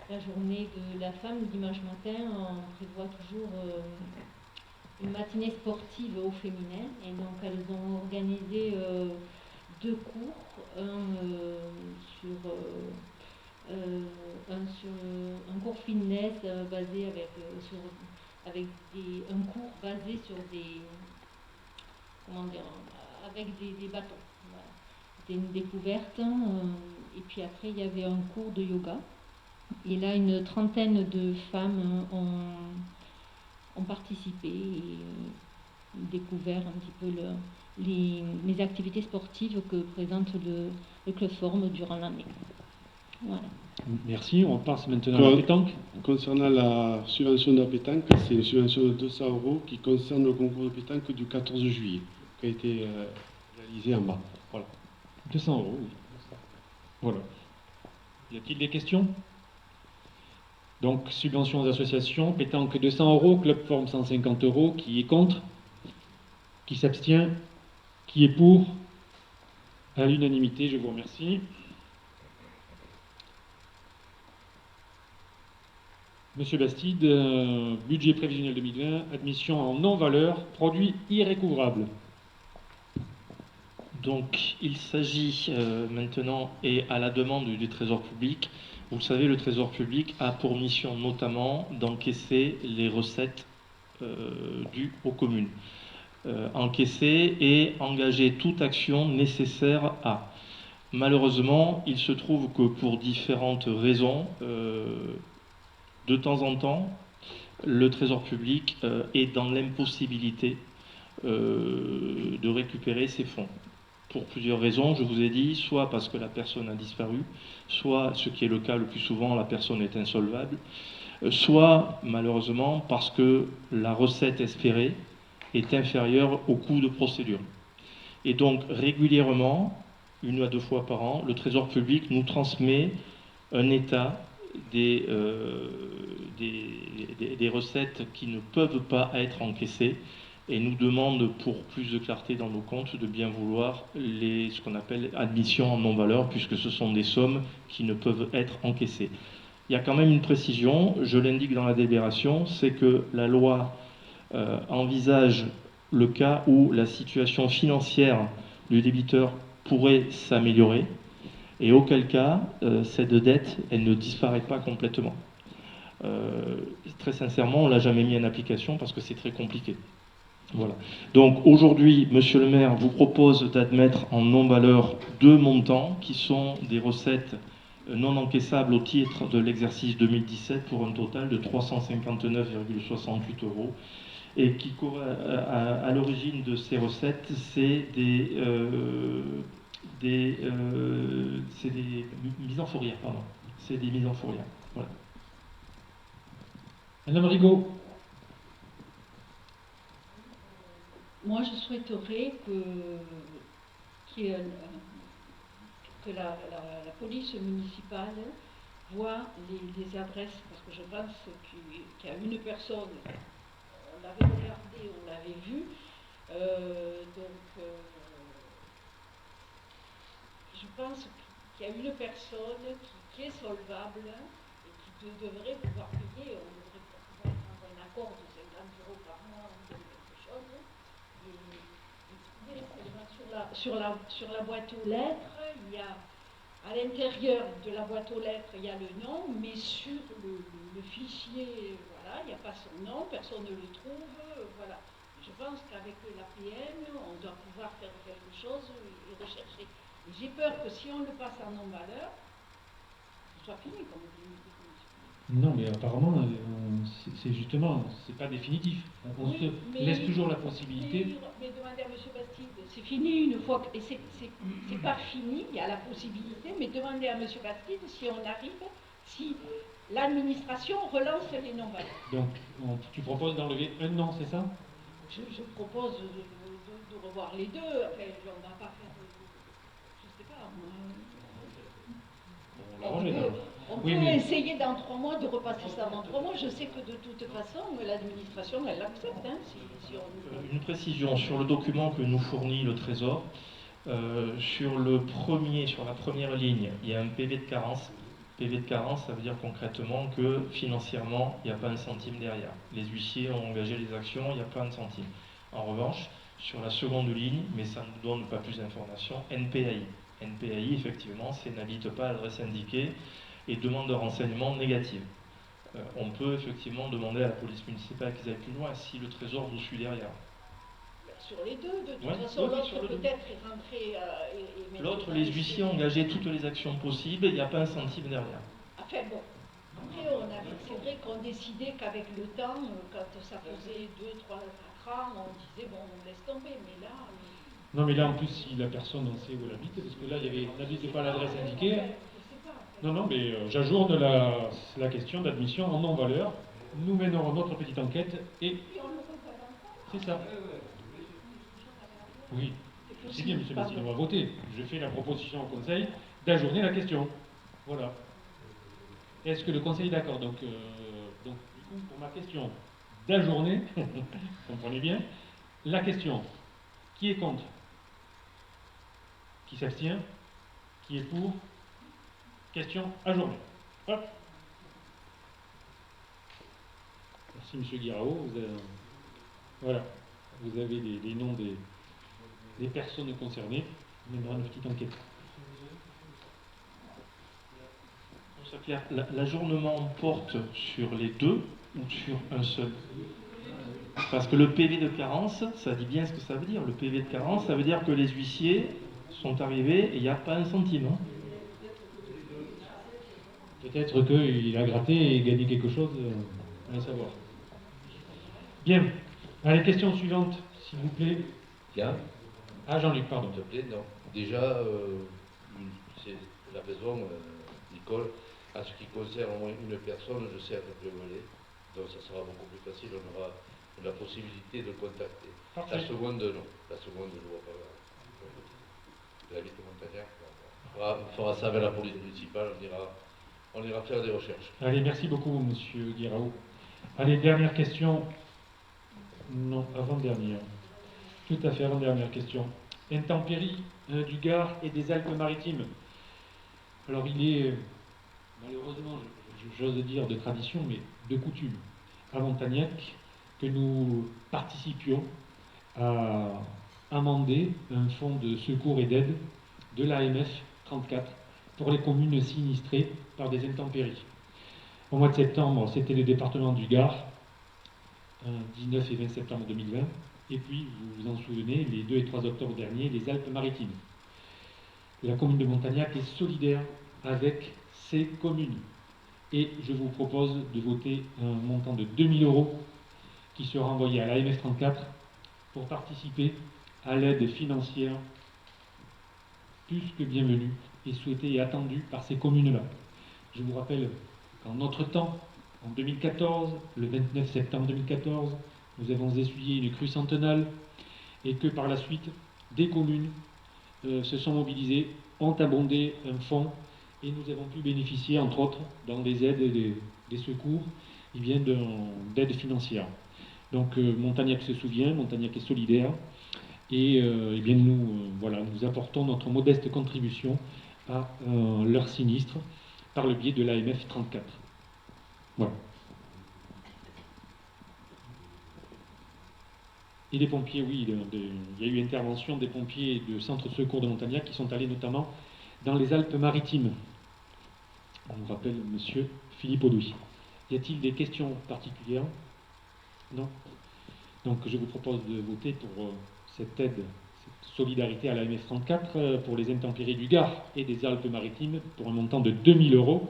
la journée de la femme, le dimanche matin, on prévoit toujours une matinée sportive au féminin. Et donc, elles ont organisé 2 cours, un sur un cours fitness basé un cours basé sur des, avec des bâtons. Voilà. C'était une découverte. Et puis après, il y avait un cours de yoga. Et là, une trentaine de femmes ont participé et découvert un petit peu les activités sportives que présente le club forme durant l'année. Voilà. Merci, on passe maintenant à la pétanque. Concernant la subvention de la pétanque, c'est une subvention de 200 € qui concerne le concours de pétanque du 14 juillet, qui a été réalisé en bas. Voilà. 200 €, oui. Voilà. Y a-t-il des questions? Donc, subvention aux associations, pétanque 200 euros, club forme 150 euros. Qui est contre? Qui s'abstient? Qui est pour? À l'unanimité, je vous remercie. Monsieur Bastide, budget prévisionnel 2020, admission en non-valeur, produits irrécouvrables. Donc, il s'agit maintenant, et à la demande du Trésor public, vous le savez, le Trésor public a pour mission notamment d'encaisser les recettes dues aux communes. Encaisser et engager toute action nécessaire à. Malheureusement, il se trouve que pour différentes raisons, de temps en temps, le Trésor public est dans l'impossibilité de récupérer ses fonds. Pour plusieurs raisons, je vous ai dit, soit parce que la personne a disparu, soit, ce qui est le cas le plus souvent, la personne est insolvable, soit malheureusement parce que la recette espérée est inférieure au coût de procédure. Et donc régulièrement, 1 à 2 fois par an, le Trésor public nous transmet un état des recettes qui ne peuvent pas être encaissées et nous demande, pour plus de clarté dans nos comptes, de bien vouloir ce qu'on appelle admission en non-valeur, puisque ce sont des sommes qui ne peuvent être encaissées. Il y a quand même une précision, je l'indique dans la délibération, c'est que la loi envisage le cas où la situation financière du débiteur pourrait s'améliorer, et auquel cas, cette dette, elle ne disparaît pas complètement. Très sincèrement, on ne l'a jamais mis en application parce que c'est très compliqué. Voilà. Donc aujourd'hui, Monsieur le maire vous propose d'admettre en non-valeur 2 montants qui sont des recettes non encaissables au titre de l'exercice 2017 pour un total de 359,68 euros. Et qui, à l'origine de ces recettes, c'est des mises en fourrière, pardon. C'est des mises en fourrière. Voilà. Madame Rigaud. Moi, je souhaiterais que la police municipale voit les adresses, parce que je pense qu'il y a une personne, on l'avait regardé, on l'avait vu, je pense qu'il y a une personne qui est solvable et qui devrait pouvoir payer, on devrait pouvoir prendre un accord de 50 euros par mois ou quelque chose. Sur la boîte aux lettres, il y a à l'intérieur de la boîte aux lettres, il y a le nom, mais sur le fichier, voilà, il n'y a pas son nom, personne ne le trouve, voilà. Je pense qu'avec l'APN, on doit pouvoir faire quelque chose et rechercher. Et j'ai peur que si on le passe en non-valeur, ce soit fini, comme on dit. Non, mais apparemment, c'est justement, c'est pas définitif. On se laisse toujours la possibilité. Mais demandez à M. Bastide, c'est fini une fois que. Et c'est pas fini, il y a la possibilité, mais demandez à M. Bastide si on arrive, si l'administration relance les non-valeurs. Donc, tu proposes d'enlever un nom, c'est ça? Je propose de revoir les deux. Après, on ne va pas faire. Je ne sais pas. On peut essayer dans 3 mois de repasser ça dans 3 mois. Je sais que de toute façon, l'administration, elle l'accepte. Hein, si on... Une précision sur le document que nous fournit le Trésor. Sur la première ligne, il y a un PV de carence. PV de carence, ça veut dire concrètement que financièrement, il n'y a pas un centime derrière. Les huissiers ont engagé les actions, il n'y a pas un centime. En revanche, sur la seconde ligne, mais ça ne nous donne pas plus d'informations, NPAI. NPAI, effectivement, c'est n'habite pas à l'adresse indiquée et demande de renseignements négatifs. On peut effectivement demander à la police municipale qu'ils aillent plus loin si le Trésor vous suit derrière. Sur les deux, de toute façon, l'autre peut-être est rentré... L'autre, les huissiers ont engagé toutes les actions possibles, il n'y a pas un centime derrière. Enfin bon, après, c'est vrai qu'on décidait qu'avec le temps, quand ça faisait 2, 3, 4 ans, on disait, bon, on laisse tomber, mais là... Non, mais là, en plus, si la personne, on sait où elle habite, parce que là, il n'habite pas à l'adresse indiquée. Non, mais j'ajourne la question d'admission en non-valeur. Nous mènerons notre petite enquête et... C'est ça. Oui, c'est bien, M. Bastide, on va voter. Je fais la proposition au Conseil d'ajourner la question. Voilà. Est-ce que le Conseil est d'accord? Donc, du coup, pour ma question d'ajourner, comprenez bien, la question, qui est contre? Qui s'abstient? Qui est pour? Question ajournée. Hop. Merci M. Guiraud. Voilà, vous avez les noms des personnes concernées. On mènera une petite enquête. L'ajournement porte sur les deux ou sur un seul? Parce que le PV de carence, ça dit bien ce que ça veut dire. Le PV de carence, ça veut dire que les huissiers sont arrivés et il n'y a pas un centime. Hein. Peut-être qu'il a gratté et gagné quelque chose, on va savoir. Bien. Allez, question suivante, s'il vous plaît. Bien. Ah, Jean-Luc, pardon. S'il te plaît, non. Déjà, c'est la raison, Nicole, en ce qui concerne au moins une personne, je sais à peu près où elle est, donc ça sera beaucoup plus facile, on aura la possibilité de le contacter. Parfait. La seconde, non. La seconde, je ne vois pas. J'habite Montagnard. On fera ça avec la police municipale, on ira faire des recherches. Allez, merci beaucoup, Monsieur Guiraud. Allez, dernière question. Non, avant-dernière. Tout à fait, avant-dernière question. Intempéries du Gard et des Alpes-Maritimes. Alors, il est, malheureusement, j'ose dire de tradition, mais de coutume, à Montagnac, que nous participions à amender un fonds de secours et d'aide de l'AMF 34 pour les communes sinistrées par des intempéries. Au mois de septembre, c'était le département du Gard, 19 et 20 septembre 2020, et puis, vous vous en souvenez, les 2 et 3 octobre dernier, les Alpes-Maritimes. La commune de Montagnac est solidaire avec ces communes. Et je vous propose de voter un montant de 2 000 € qui sera envoyé à l'AMF 34 pour participer à l'aide financière plus que bienvenue et souhaitée et attendue par ces communes-là. Je vous rappelle qu'en notre temps, en 2014, le 29 septembre 2014, nous avons essuyé une crue centenale et que par la suite, des communes se sont mobilisées, ont abondé un fonds et nous avons pu bénéficier, entre autres, dans les aides et des secours, d'aides financières. Donc Montagnac se souvient, Montagnac est solidaire, et nous apportons notre modeste contribution à leur sinistre par le biais de l'AMF 34. Voilà. Et les pompiers, oui, il y a eu intervention des pompiers de centre de secours de Montagnac qui sont allés notamment dans les Alpes-Maritimes. On nous rappelle monsieur Philippe Audouy. Y a-t-il des questions particulières? Non? Donc je vous propose de voter pour cette aide, cette solidarité à la l'AMF 34 pour les intempéries du Gard et des Alpes-Maritimes pour un montant de 2 000 €.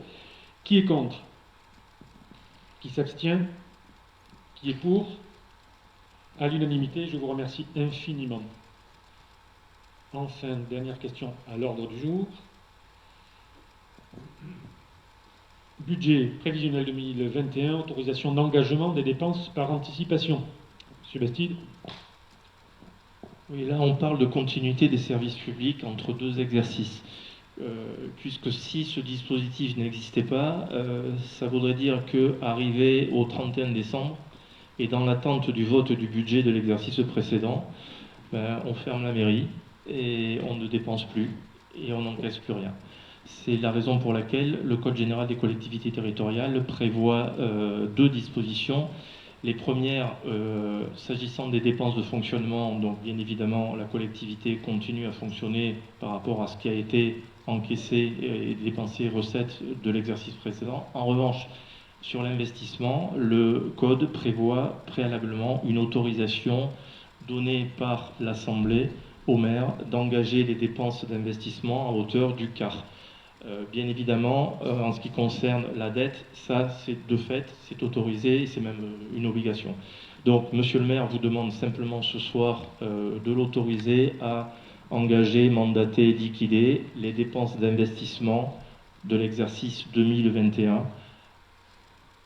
Qui est contre? Qui s'abstient? Qui est pour? À l'unanimité, je vous remercie infiniment. Enfin, dernière question à l'ordre du jour. Budget prévisionnel 2021, autorisation d'engagement des dépenses par anticipation. Monsieur Bastide. Oui, là on parle de continuité des services publics entre deux exercices. Puisque si ce dispositif n'existait pas, ça voudrait dire qu'arrivé au 31 décembre, et dans l'attente du vote du budget de l'exercice précédent, on ferme la mairie et on ne dépense plus et on n'encaisse plus rien. C'est la raison pour laquelle le Code général des collectivités territoriales prévoit deux dispositions. Les premières, s'agissant des dépenses de fonctionnement, donc bien évidemment la collectivité continue à fonctionner par rapport à ce qui a été encaissé et dépensé recettes de l'exercice précédent. En revanche, sur l'investissement, le Code prévoit préalablement une autorisation donnée par l'Assemblée au maire d'engager les dépenses d'investissement à hauteur du quart. Bien évidemment, en ce qui concerne la dette, ça c'est de fait, c'est autorisé, c'est même une obligation. Donc, Monsieur le maire vous demande simplement ce soir de l'autoriser à engager, mandater, liquider les dépenses d'investissement de l'exercice 2021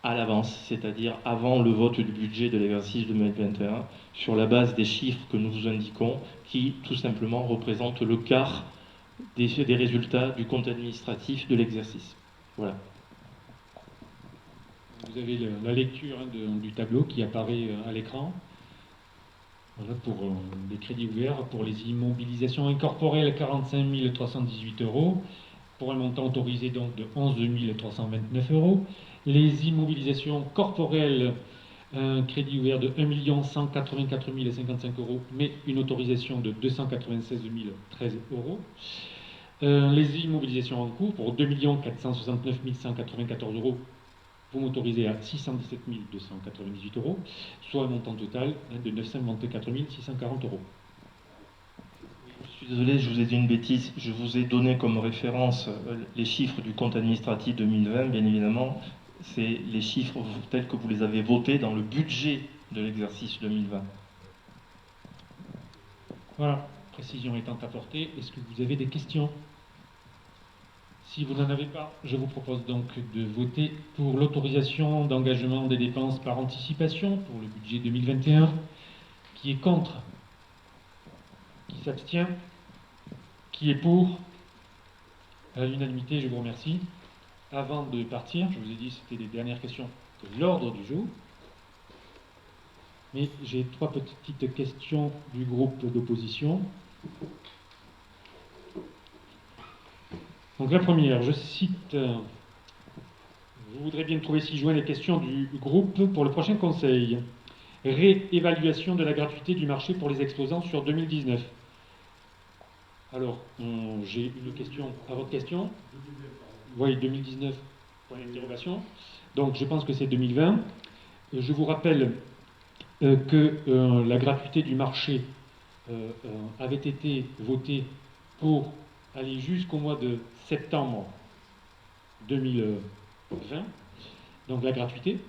à l'avance, c'est-à-dire avant le vote du budget de l'exercice 2021, sur la base des chiffres que nous vous indiquons, qui tout simplement représentent le quart des résultats du compte administratif de l'exercice. Voilà. vous avez la lecture du tableau qui apparaît à l'écran. Voilà pour les crédits ouverts, pour les immobilisations incorporelles, 45 318 euros, pour un montant autorisé donc de 11 329 euros. Les immobilisations corporelles, un crédit ouvert de 1 184 055 euros, mais une autorisation de 296 013 euros. Les immobilisations en cours pour 2 469 194 euros, vous m'autorisez à 617 298 euros, soit un montant total de 924 640 euros. Je suis désolé, je vous ai dit une bêtise. Je vous ai donné comme référence les chiffres du compte administratif 2020, bien évidemment. C'est les chiffres tels que vous les avez votés dans le budget de l'exercice 2020. Voilà, précision étant apportée, est-ce que vous avez des questions? Si vous n'en avez pas, je vous propose donc de voter pour l'autorisation d'engagement des dépenses par anticipation pour le budget 2021. Qui est contre? Qui s'abstient? Qui est pour? À l'unanimité, je vous remercie. Avant de partir, je vous ai dit que c'était les dernières questions de l'ordre du jour. Mais j'ai 3 petites questions du groupe d'opposition. Donc la première, je cite, je voudrais bien trouver 6 juin les questions du groupe pour le prochain conseil. Réévaluation de la gratuité du marché pour les exposants sur 2019. Alors, j'ai une question à votre question. Oui, 2019, point d'interrogation. Donc je pense que c'est 2020. Je vous rappelle que la gratuité du marché avait été votée pour aller jusqu'au mois de septembre 2020. Donc la gratuité,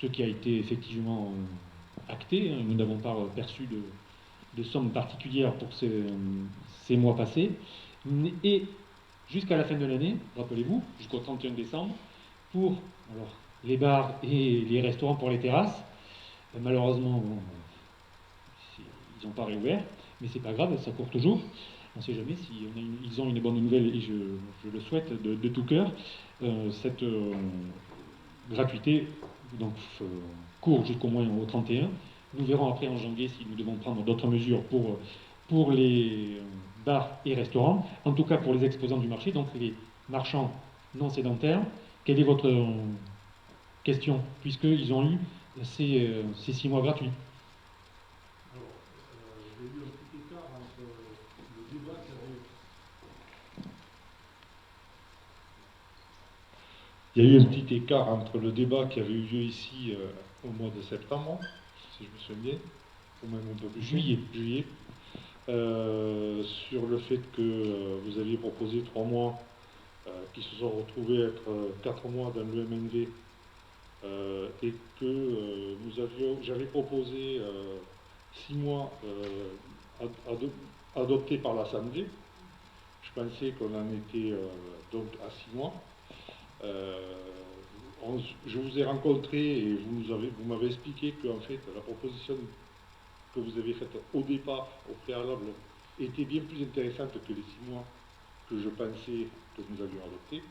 ce qui a été effectivement acté. Nous n'avons pas perçu de somme particulière pour ces mois passés. Et jusqu'à la fin de l'année, rappelez-vous, jusqu'au 31 décembre, pour alors, les bars et les restaurants pour les terrasses. Malheureusement, bon, ils n'ont pas réouvert, mais c'est pas grave, ça court toujours. On ne sait jamais si ils ont une bonne nouvelle, et je le souhaite de tout cœur. Cette gratuité donc, court jusqu'au moins au 31. Nous verrons après en janvier si nous devons prendre d'autres mesures pour les bars et restaurants. En tout cas pour les exposants du marché, donc les marchands non sédentaires. Quelle est votre question, puisqu'ils ont eu ces 6 mois gratuits? Alors, j'ai eu un petit écart entre le débat qu'il y avait. Il y a eu un petit écart entre le débat qui avait eu lieu ici au mois de septembre, si je me souviens bien, ou même un peu plus Juillet. Sur le fait que vous aviez proposé 3 mois qui se sont retrouvés être 4 mois dans le MNV et que j'avais proposé 6 mois adoptés par l'Assemblée. Je pensais qu'on en était donc à 6 mois. Je vous ai rencontré et vous m'avez expliqué que en fait, la proposition que vous avez faite au départ, au préalable, était bien plus intéressante que les 6 mois que je pensais que nous avions adoptés.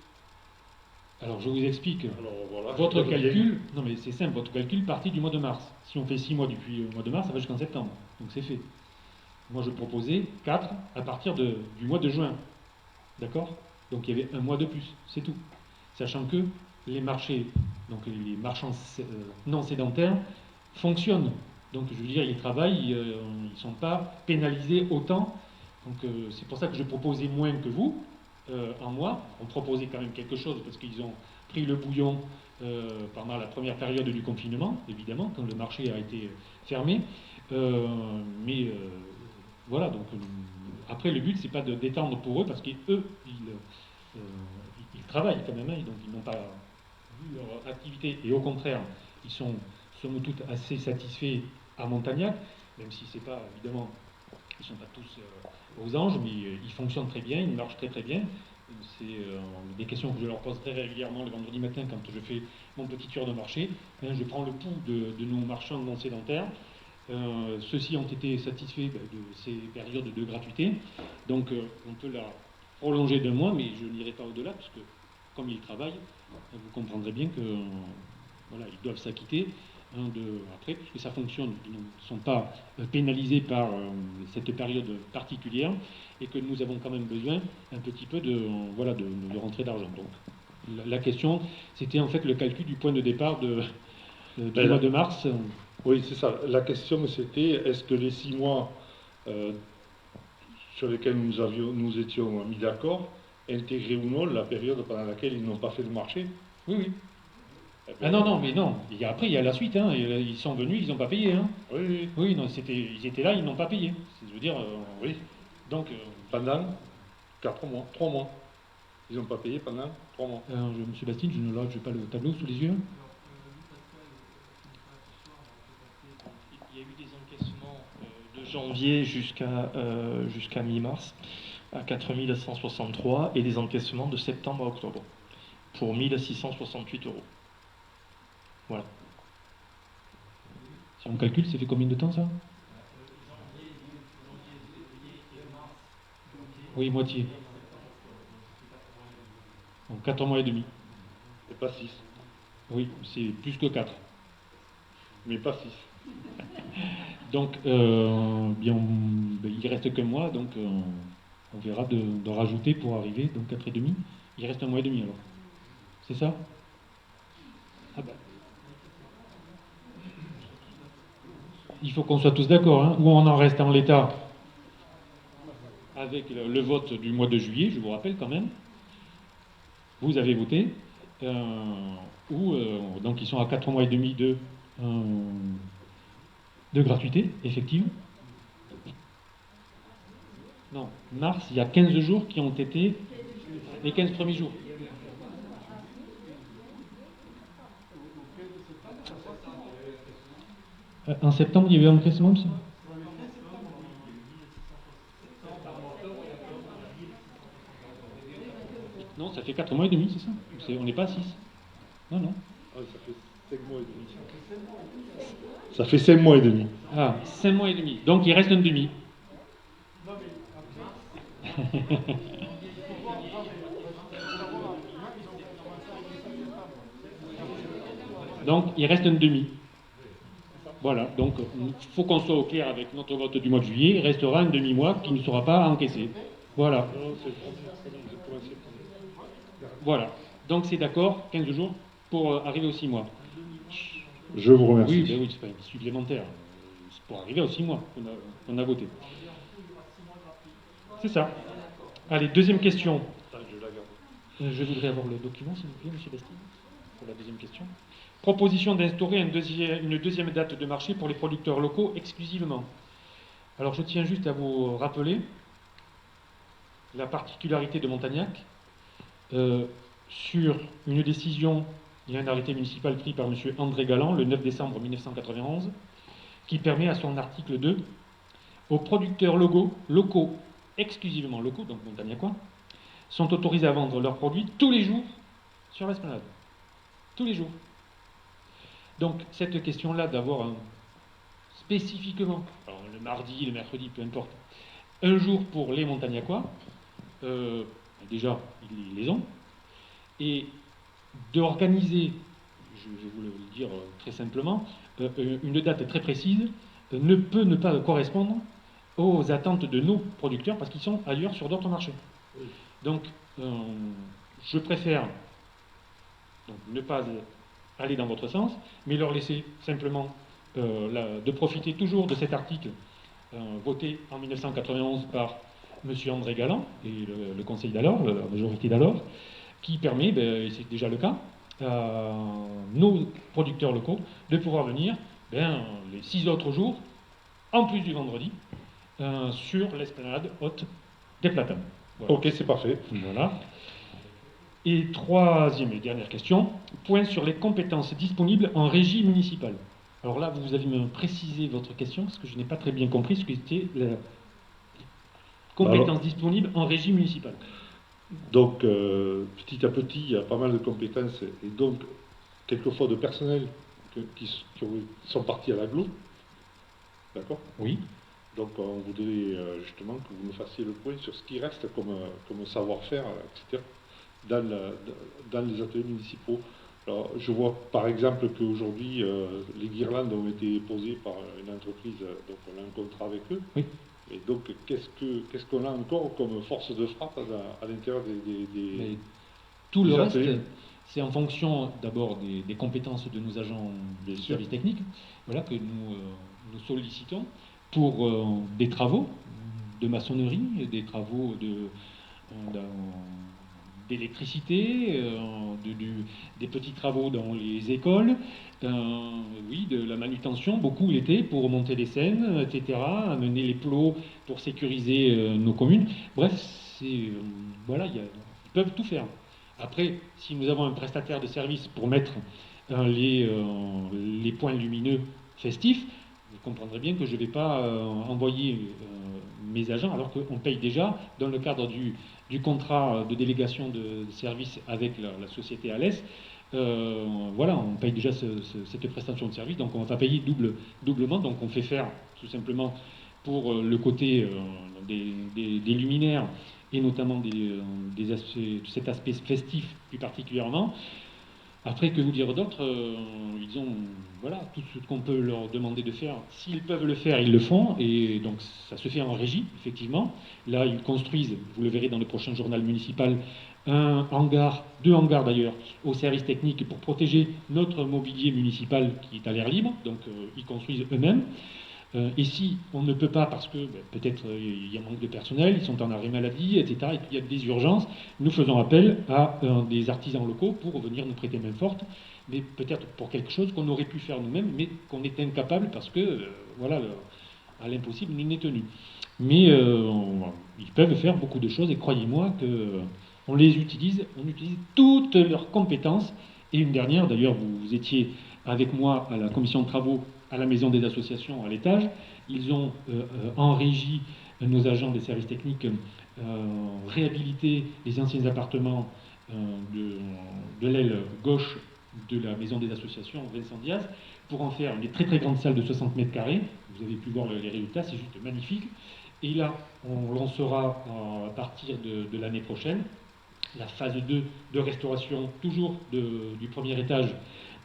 Alors je vous explique. Alors, voilà, Votre calcul, non mais c'est simple, votre calcul partit du mois de mars. Si on fait 6 mois depuis le mois de mars, ça va jusqu'en septembre. Donc c'est fait. Moi je proposais 4 à partir du mois de juin. D'accord? Donc il y avait un mois de plus, c'est tout. Sachant que les marchés, donc les marchands non sédentaires, fonctionnent. Donc je veux dire, ils travaillent, ils ne sont pas pénalisés autant. Donc c'est pour ça que je proposais moins que vous, en mois. On proposait quand même quelque chose parce qu'ils ont pris le bouillon pendant la première période du confinement, évidemment, quand le marché a été fermé. Mais voilà, donc après le but c'est pas de détendre pour eux parce qu'eux, ils travaillent quand même, hein, donc ils n'ont pas vu leur activité et au contraire, ils sont somme toute assez satisfaits à Montagnac, même si c'est pas évidemment, ils ne sont pas tous aux anges, mais ils fonctionnent très bien, ils marchent très très bien. C'est des questions que je leur pose très régulièrement le vendredi matin quand je fais mon petit tour de marché. Je prends le pouls de nos marchands non sédentaires. Ceux-ci ont été satisfaits de ces périodes de gratuité. Donc on peut la prolonger d'un mois, mais je n'irai pas au-delà, parce que comme ils travaillent, vous comprendrez bien que voilà, ils doivent s'acquitter après, puisque ça fonctionne, ils ne sont pas pénalisés par cette période particulière, et que nous avons quand même besoin un petit peu de rentrée d'argent. Donc la question, c'était en fait le calcul du point de départ du mois de mars. Oui, c'est ça. La question, c'était est-ce que les 6 mois sur lesquels nous étions mis d'accord intégraient ou non la période pendant laquelle ils n'ont pas fait de marché? Oui, oui. Ah non, mais non. Après, il y a la suite. Hein. Ils sont venus, ils n'ont pas payé. Hein. Oui. Oui, non, ils étaient là, ils n'ont pas payé. Je veux dire, oui. Donc, pendant 4 mois, 3 mois. Ils n'ont pas payé pendant 3 mois. Monsieur Bastide, je n'ai pas le tableau sous les yeux. Il y a eu des encaissements de janvier jusqu'à mi-mars à 4163 et des encaissements de septembre à octobre pour 1668 euros. Voilà. Si on calcule, ça fait combien de temps ça? Oui, moitié. Donc 4 mois et demi. Et pas 6. Oui, c'est plus que 4. Mais pas 6. Donc, il reste qu'un mois, donc on verra de rajouter pour arriver, donc 4 et demi. Il reste un mois et demi alors. C'est ça? Ah ben. Il faut qu'on soit tous d'accord, hein, où on en reste en l'état avec le vote du mois de juillet, je vous rappelle quand même. Vous avez voté, donc ils sont à 4 mois et demi de gratuité effective. Non, mars, il y a 15 jours qui ont été les 15 premiers jours. En septembre, il y avait un encaissement aussi. Non, ça fait 4 mois et demi, c'est ça. On n'est pas à 6. Non. Ah, ça fait 5 mois et demi. Ça fait 5 mois et demi. Ah, 5 mois et demi. Donc il reste un demi. Donc il reste un demi. Voilà, donc il faut qu'on soit au clair avec notre vote du mois de juillet. Il restera un demi-mois qui ne sera pas encaissé. Voilà. Voilà. Donc c'est d'accord, 15 jours pour arriver aux 6 mois. Je vous remercie. Oui, c'est pas une supplémentaire. C'est pour arriver aux 6 mois qu'on a voté. C'est ça. Allez, deuxième question. Je voudrais avoir le document, s'il vous plaît, M. Bastide, pour la deuxième question. Proposition d'instaurer une deuxième date de marché pour les producteurs locaux exclusivement. Alors je tiens juste à vous rappeler la particularité de Montagnac. Sur une décision, il y a un arrêté municipal pris par M. André Galland le 9 décembre 1991 qui permet à son article 2 aux producteurs locaux, exclusivement locaux, donc montagnacois, sont autorisés à vendre leurs produits tous les jours sur l'esplanade. Tous les jours. Donc cette question-là d'avoir spécifiquement, alors, le mardi, le mercredi, peu importe, un jour pour les montagnacois, déjà, ils les ont, et d'organiser, je vais vous le dire très simplement, une date très précise ne peut ne pas correspondre aux attentes de nos producteurs parce qu'ils sont ailleurs sur d'autres marchés. Donc, je préfère ne pas aller dans votre sens, mais leur laisser simplement de profiter toujours de cet article voté en 1991 par M. André Galland et le conseil d'alors, la majorité d'alors, qui permet, et c'est déjà le cas, à nos producteurs locaux de pouvoir venir les 6 autres jours, en plus du vendredi, sur l'esplanade haute des Platanes. Voilà. Ok, c'est parfait. Voilà. Et troisième et dernière question, point sur les compétences disponibles en régie municipale. Alors là, vous avez me précisé votre question, parce que je n'ai pas très bien compris ce que c'était la compétence disponible en régie municipale. Donc, petit à petit, il y a pas mal de compétences et donc, quelquefois, de personnel qui sont partis à l'agglo. D'accord? Oui. Donc, on voudrait justement que vous me fassiez le point sur ce qui reste comme savoir-faire, etc., dans les ateliers municipaux. Alors, je vois par exemple qu'aujourd'hui, les guirlandes ont été posées par une entreprise, donc on a un contrat avec eux. Oui. Et donc, qu'est-ce qu'on a encore comme force de frappe à l'intérieur Mais tout le des reste, ateliers. c'est en fonction d'abord des compétences de nos agents des sûr. services techniques, voilà, que nous sollicitons pour des travaux de maçonnerie, des travaux d'électricité, des petits travaux dans les écoles, oui, de la manutention, beaucoup l'été, pour remonter les Seines, etc., amener les plots pour sécuriser nos communes. Bref, voilà, ils peuvent tout faire. Après, si nous avons un prestataire de service pour mettre les points lumineux festifs, vous comprendrez bien que je ne vais pas envoyer mes agents alors qu'on paye déjà dans le cadre du contrat de délégation de service avec la société Alès. Voilà, on paye déjà cette prestation de service, donc on va pas payer doublement. Donc on fait faire tout simplement pour le côté des luminaires et notamment de cet aspect festif plus particulièrement. Après, que vous dire d'autre, ils ont voilà, tout ce qu'on peut leur demander de faire. S'ils peuvent le faire, ils le font. Et donc, ça se fait en régie, effectivement. Là, ils construisent, vous le verrez dans le prochain journal municipal, un hangar, 2 hangars d'ailleurs, au service technique pour protéger notre mobilier municipal qui est à l'air libre. Donc, ils construisent eux-mêmes. Et si on ne peut pas, parce que peut-être il y a un manque de personnel, ils sont en arrêt maladie, etc., et qu'il y a des urgences, nous faisons appel à des artisans locaux pour venir nous prêter main forte, mais peut-être pour quelque chose qu'on aurait pu faire nous-mêmes, mais qu'on est incapable parce que, voilà, à l'impossible, nul n'est tenu. Mais ils peuvent faire beaucoup de choses, et croyez-moi qu'on les utilise, on utilise toutes leurs compétences. Et une dernière, d'ailleurs, vous étiez avec moi à la commission de travaux à la maison des associations à l'étage. Ils ont en régie, nos agents des services techniques, réhabilité les anciens appartements de l'aile gauche de la maison des associations Vincent Diaz pour en faire une très très grande salle de 60 mètres carrés. Vous avez pu voir les résultats, c'est juste magnifique. Et là, on lancera à partir de l'année prochaine la phase 2 de restauration, toujours du premier étage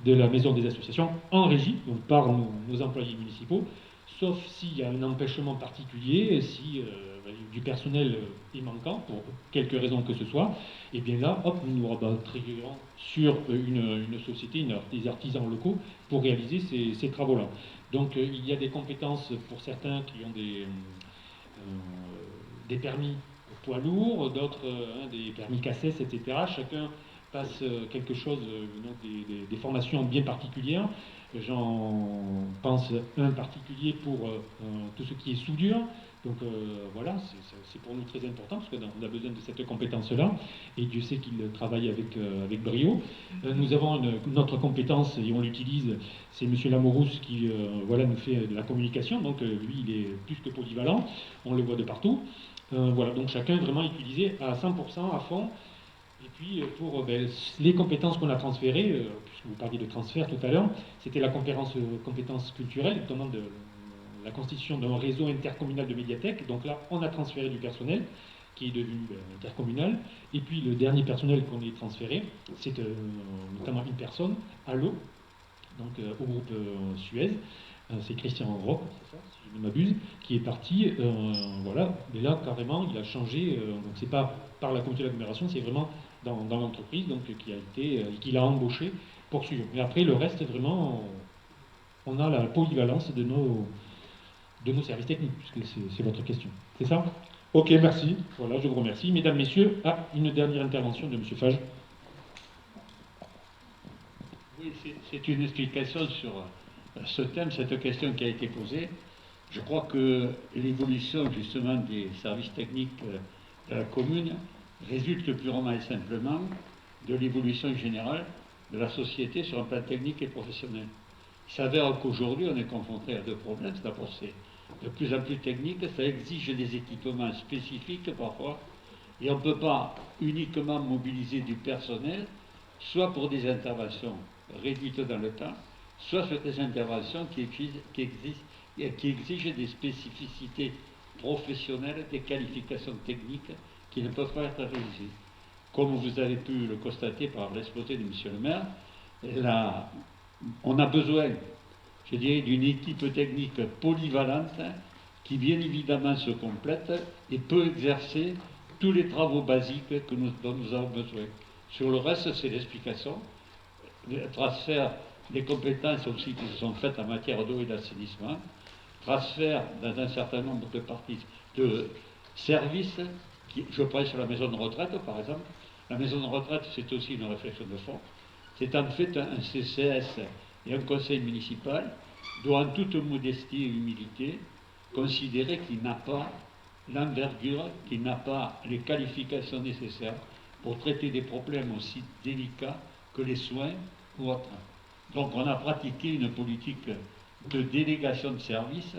de la maison des associations, en régie, donc par nos employés municipaux, sauf s'il y a un empêchement particulier, si du personnel est manquant, pour quelque raison que ce soit, et bien là, hop, nous nous rabattrions sur une société, des artisans locaux, pour réaliser ces travaux-là. Donc il y a des compétences pour certains qui ont des permis poids lourds, d'autres des permis cassettes, etc. Chacun passe quelque chose, donc des formations bien particulières. J'en pense un particulier pour tout ce qui est soudure. Donc voilà, c'est pour nous très important parce qu'on a besoin de cette compétence-là. Et Dieu sait qu'il travaille avec brio. Nous avons une autre compétence et on l'utilise, c'est M. Lamourousse qui voilà, nous fait de la communication. Donc lui, il est plus que polyvalent. On le voit de partout. Voilà, donc chacun est vraiment utilisé à 100%, à fond. Et puis pour les compétences qu'on a transférées, puisque vous parliez de transfert tout à l'heure, c'était la compétence culturelle, notamment de la constitution d'un réseau intercommunal de médiathèques. Donc là, on a transféré du personnel qui est devenu intercommunal. Et puis le dernier personnel qu'on ait transféré, c'est notamment une personne à l'eau, donc au groupe Suez. C'est Christian Roch, c'est ça, si je ne m'abuse, qui est parti, voilà, mais là, carrément, il a changé, donc c'est pas par la communauté d'agglomération, c'est vraiment dans l'entreprise, donc qu'il a embauché pour suivre. Mais après, le reste, vraiment, on a la polyvalence de nos services techniques, puisque c'est votre question. C'est ça? Ok, merci. Voilà, je vous remercie. Mesdames, Messieurs, une dernière intervention de M. Fage. Oui, c'est une explication sur ce thème, cette question qui a été posée. Je crois que l'évolution justement des services techniques de la commune résulte purement et simplement de l'évolution générale de la société sur un plan technique et professionnel. Il s'avère qu'aujourd'hui on est confronté à deux problèmes. D'abord, c'est de plus en plus technique, ça exige des équipements spécifiques parfois, et on ne peut pas uniquement mobiliser du personnel, soit pour des interventions réduites dans le temps, soit sur des interventions qui exigent des spécificités professionnelles, des qualifications techniques qui ne peuvent pas être réalisées. Comme vous avez pu le constater par l'exposé de M. le maire, on a besoin, je dirais, d'une équipe technique polyvalente qui, bien évidemment, se complète et peut exercer tous les travaux basiques dont nous avons besoin. Sur le reste, c'est l'explication. Le transfert des compétences aussi qui se sont faites en matière d'eau et d'assainissement, transfert dans un certain nombre de parties de services, je prends sur la maison de retraite par exemple. La maison de retraite, c'est aussi une réflexion de fond. C'est en fait un CCS et un conseil municipal doit en toute modestie et humilité considérer qu'il n'a pas l'envergure, qu'il n'a pas les qualifications nécessaires pour traiter des problèmes aussi délicats que les soins ou autres. Donc on a pratiqué une politique de délégation de services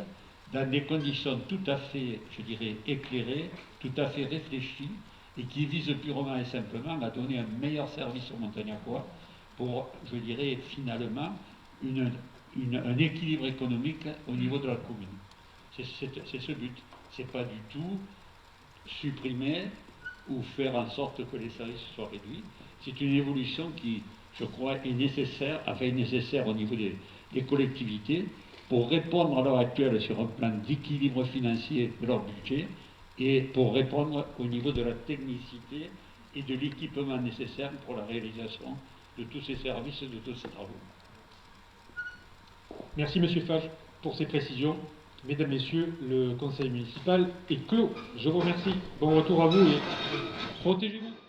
dans des conditions tout à fait, je dirais, éclairées, tout à fait réfléchies, et qui visent purement et simplement à donner un meilleur service aux Montagnacois pour, je dirais, finalement, un équilibre économique au niveau de la commune. C'est ce but. C'est pas du tout supprimer ou faire en sorte que les services soient réduits. C'est une évolution qui, je crois, est nécessaire au niveau des collectivités pour répondre à l'heure actuelle sur un plan d'équilibre financier de leur budget et pour répondre au niveau de la technicité et de l'équipement nécessaire pour la réalisation de tous ces services et de tous ces travaux. Merci Monsieur Fage pour ces précisions. Mesdames, Messieurs, le conseil municipal est clos. Je vous remercie. Bon retour à vous et protégez-vous.